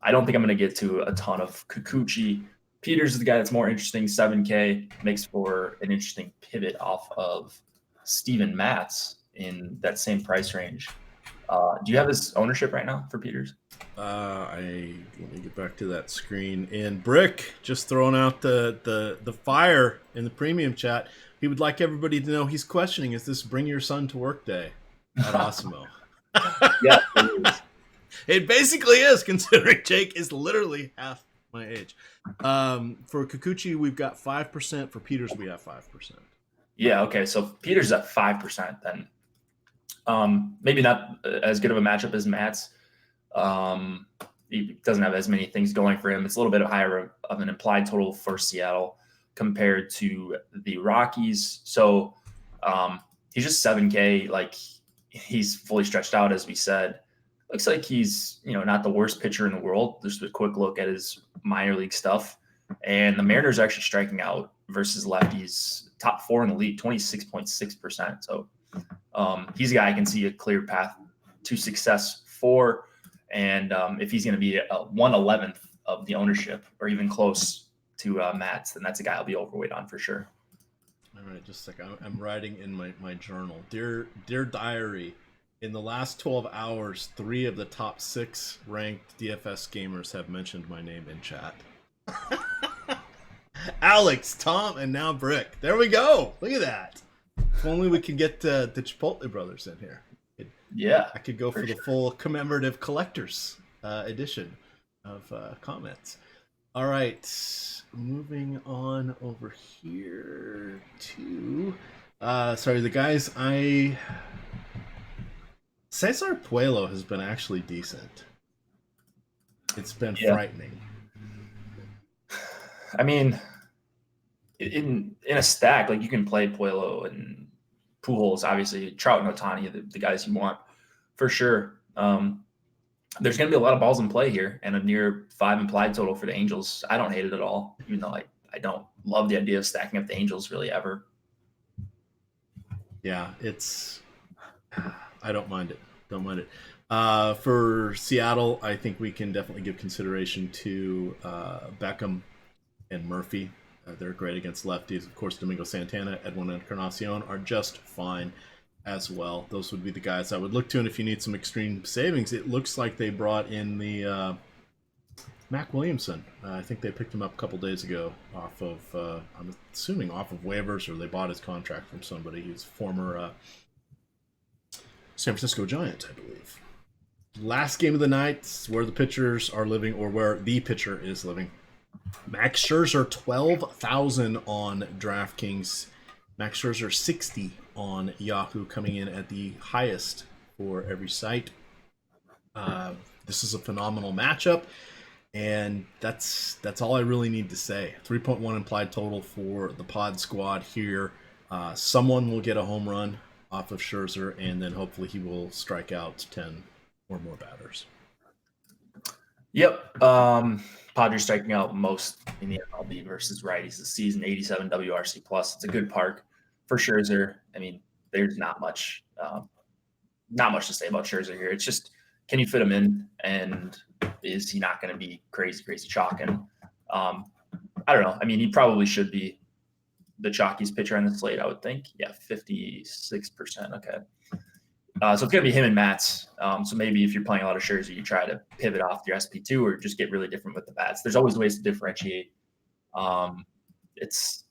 I don't think I'm going to get to a ton of Kikuchi. Peters is the guy that's more interesting. 7K makes for an interesting pivot off of Steven Matz in that same price range. Do you have his ownership right now for Peters? Let me get back to that screen. And Brick just throwing out the fire in the premium chat. He would like everybody to know he's questioning, is this bring your son to work day at Osimo? Yeah, it is. It basically is, considering Jake is literally half my age. For Kikuchi, we've got 5%. For Peters, we have 5%. Yeah, okay. So Peters at 5% then. Maybe not as good of a matchup as Matt's. He doesn't have as many things going for him. It's a little bit higher of an implied total for Seattle compared to the Rockies. So he's just 7K. Like, he's fully stretched out, as we said. Looks like he's, not the worst pitcher in the world. Just a quick look at his minor league stuff. And the Mariners are actually striking out versus lefties, top 4 in the league, 26.6%. So he's a guy I can see a clear path to success for. And if he's going to be a 1/11th of the ownership or even close to Matt's, then that's a guy I'll be overweight on for sure. All right, just a second. I'm writing in my journal. Dear Diary, in the last 12 hours, 3 of the top 6 ranked DFS gamers have mentioned my name in chat. Alex, Tom, and now Brick. There we go. Look at that. If only we could get the Chipotle brothers in here. Yeah. I could go for the full commemorative collector's edition of comments. All right. Moving on over here to... the guys Cesar Puello has been actually decent. It's been frightening. I mean, in a stack, like, you can play Puello and Pujols, obviously, Trout and Ohtani, the guys you want for sure. There's going to be a lot of balls in play here and a near 5 implied total for the Angels. I don't hate it at all, even though I don't love the idea of stacking up the Angels really ever. Yeah, I don't mind it. For Seattle, I think we can definitely give consideration to Beckham and Murphy. They're great against lefties. Of course, Domingo Santana, Edwin Encarnacion are just fine as well. Those would be the guys I would look to. And if you need some extreme savings, it looks like they brought in the Mac Williamson. I think they picked him up a couple days ago off of, I'm assuming off of waivers, or they bought his contract from somebody. He's former San Francisco Giant, I believe. last game of the night, where the pitchers are living, or where the pitcher is living. Max Scherzer 12,000 on DraftKings. Max Scherzer 60 on Yahoo, coming in at the highest for every site. This is a phenomenal matchup, and that's all I really need to say. 3.1 implied total for the pod squad here. Someone will get a home run off of Scherzer, and then hopefully he will strike out 10 or more batters. Yep. Padres striking out most in the MLB versus righties this season, 87 WRC plus. It's a good park for Scherzer. I mean, there's not much to say about Scherzer here. It's just, can you fit him in, and is he not going to be crazy chalking? I don't know. I mean, he probably should be the chalkiest pitcher on the slate, I would think. Yeah, 56%. Okay. So it's going to be him and Matz. So maybe if you're playing a lot of Scherzer, you try to pivot off your SP2 or just get really different with the bats. There's always ways to differentiate. It's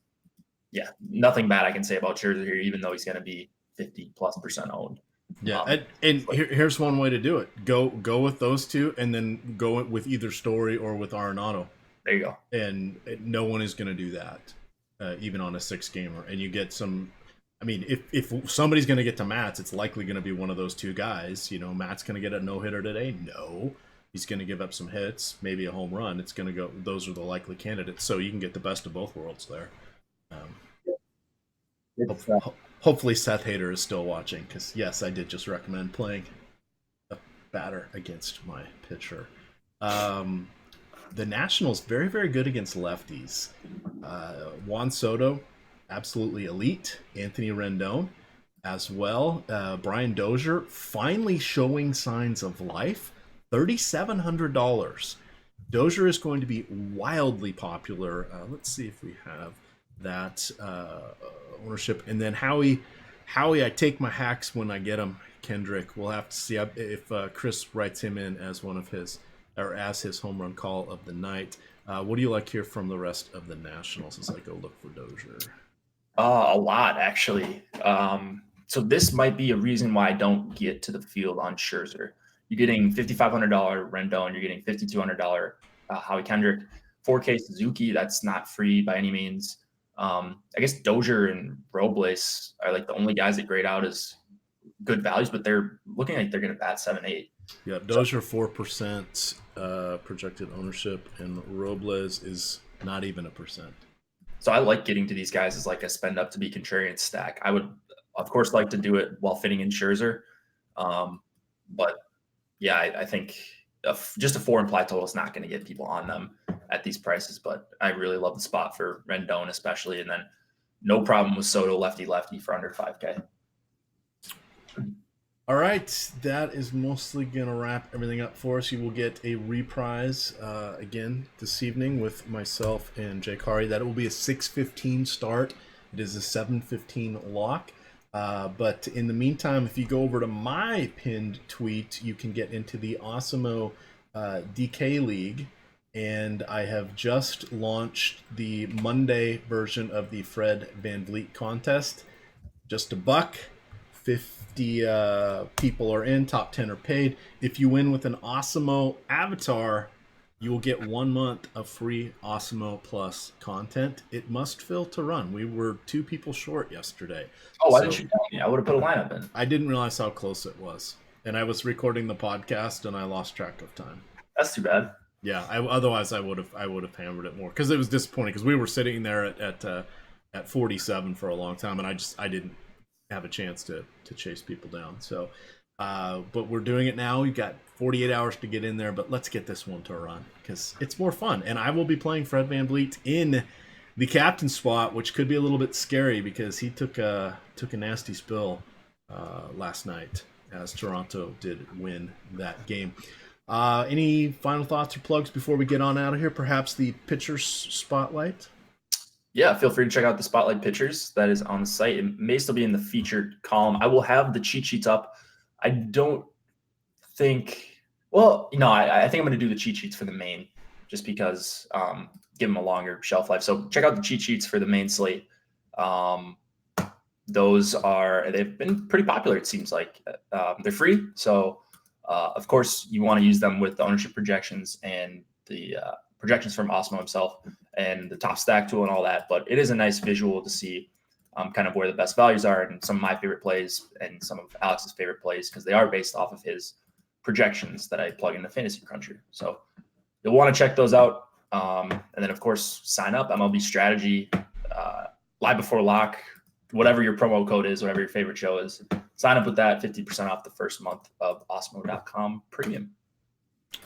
nothing bad I can say about Scherzer here, even though he's going to be 50+% owned. Yeah, and here's one way to do it. Go with those two, and then go with either Story or with Arenado. There you go. And no one is going to do that, even on a 6-gamer. And you get some. I mean, if somebody's going to get to Matz, it's likely going to be one of those two guys. You know, Matt's going to get a no-hitter today. No, he's going to give up some hits, maybe a home run. It's going to go. Those are the likely candidates. So you can get the best of both worlds there. Hopefully Seth Hader is still watching, because yes, I did just recommend playing a batter against my pitcher. The Nationals very, very good against lefties. Juan Soto, absolutely elite. Anthony Rendon as well. Brian Dozier finally showing signs of life. $3,700. Dozier is going to be wildly popular. Let's see if we have that ownership. And then Howie, I take my hacks when I get them. Kendrick, we'll have to see if Chris writes him in as one of his, or as his home run call of the night. What do you like here from the rest of the Nationals as I go look for Dozier? A lot, actually. So this might be a reason why I don't get to the field on Scherzer. You're getting $5,500 Rendon. You're getting $5,200 Howie Kendrick. 4K Suzuki, that's not free by any means. I guess Dozier and Robles are like the only guys that grade out as good values, but they're looking like they're going to bat 7-8. Yeah, Dozier 4% projected ownership, and Robles is not even 1%. So I like getting to these guys as like a spend up to be contrarian stack. I would, of course, like to do it while fitting in Scherzer. But yeah, I think just a 4 implied total is not going to get people on them at these prices. But I really love the spot for Rendon especially. And then no problem with Soto lefty for under 5K. All right, that is mostly going to wrap everything up for us. You will get a reprise again this evening with myself and Jay Kari. That will be a 6:15 start. It is a 7:15 lock. But in the meantime, if you go over to my pinned tweet, you can get into the Awesemo DK League. And I have just launched the Monday version of the Fred VanVleet contest. Just $1. 50 people are in, top 10 are paid. If you win with an Awesemo avatar, you will get 1 month of free Awesemo Plus content. It must fill to run. We were 2 people short yesterday. Oh, why didn't you tell me? I would have put a lineup in. I didn't realize how close it was. And I was recording the podcast and I lost track of time. That's too bad. Yeah, otherwise I would have hammered it more, because it was disappointing, because we were sitting there at 47 for a long time, and I didn't have a chance to chase people down. So, but we're doing it now. We've got 48 hours to get in there, but let's get this one to a run, because it's more fun. And I will be playing Fred VanVleet in the captain spot, which could be a little bit scary, because he took a nasty spill last night, as Toronto did win that game. Any final thoughts or plugs before we get on out of here? Perhaps the pitcher's spotlight? Yeah, feel free to check out the Spotlight Pitchers that is on the site. It may still be in the featured column. I will have the cheat sheets up. I don't think – well, I think I'm going to do the cheat sheets for the main, just because give them a longer shelf life. So check out the cheat sheets for the main slate. They've been pretty popular, it seems like. They're free, so Of course, you want to use them with the ownership projections and the projections from Osmo himself and the top stack tool and all that. But it is a nice visual to see kind of where the best values are and some of my favorite plays and some of Alex's favorite plays, because they are based off of his projections that I plug into Fantasy Cruncher. So you'll want to check those out. And then, of course, sign up, MLB Strategy, live before lock, whatever your promo code is, whatever your favorite show is. Sign up with that, 50% off the first month of Osmo.com premium.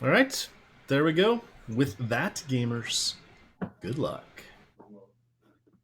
All right, there we go. With that, gamers, good luck.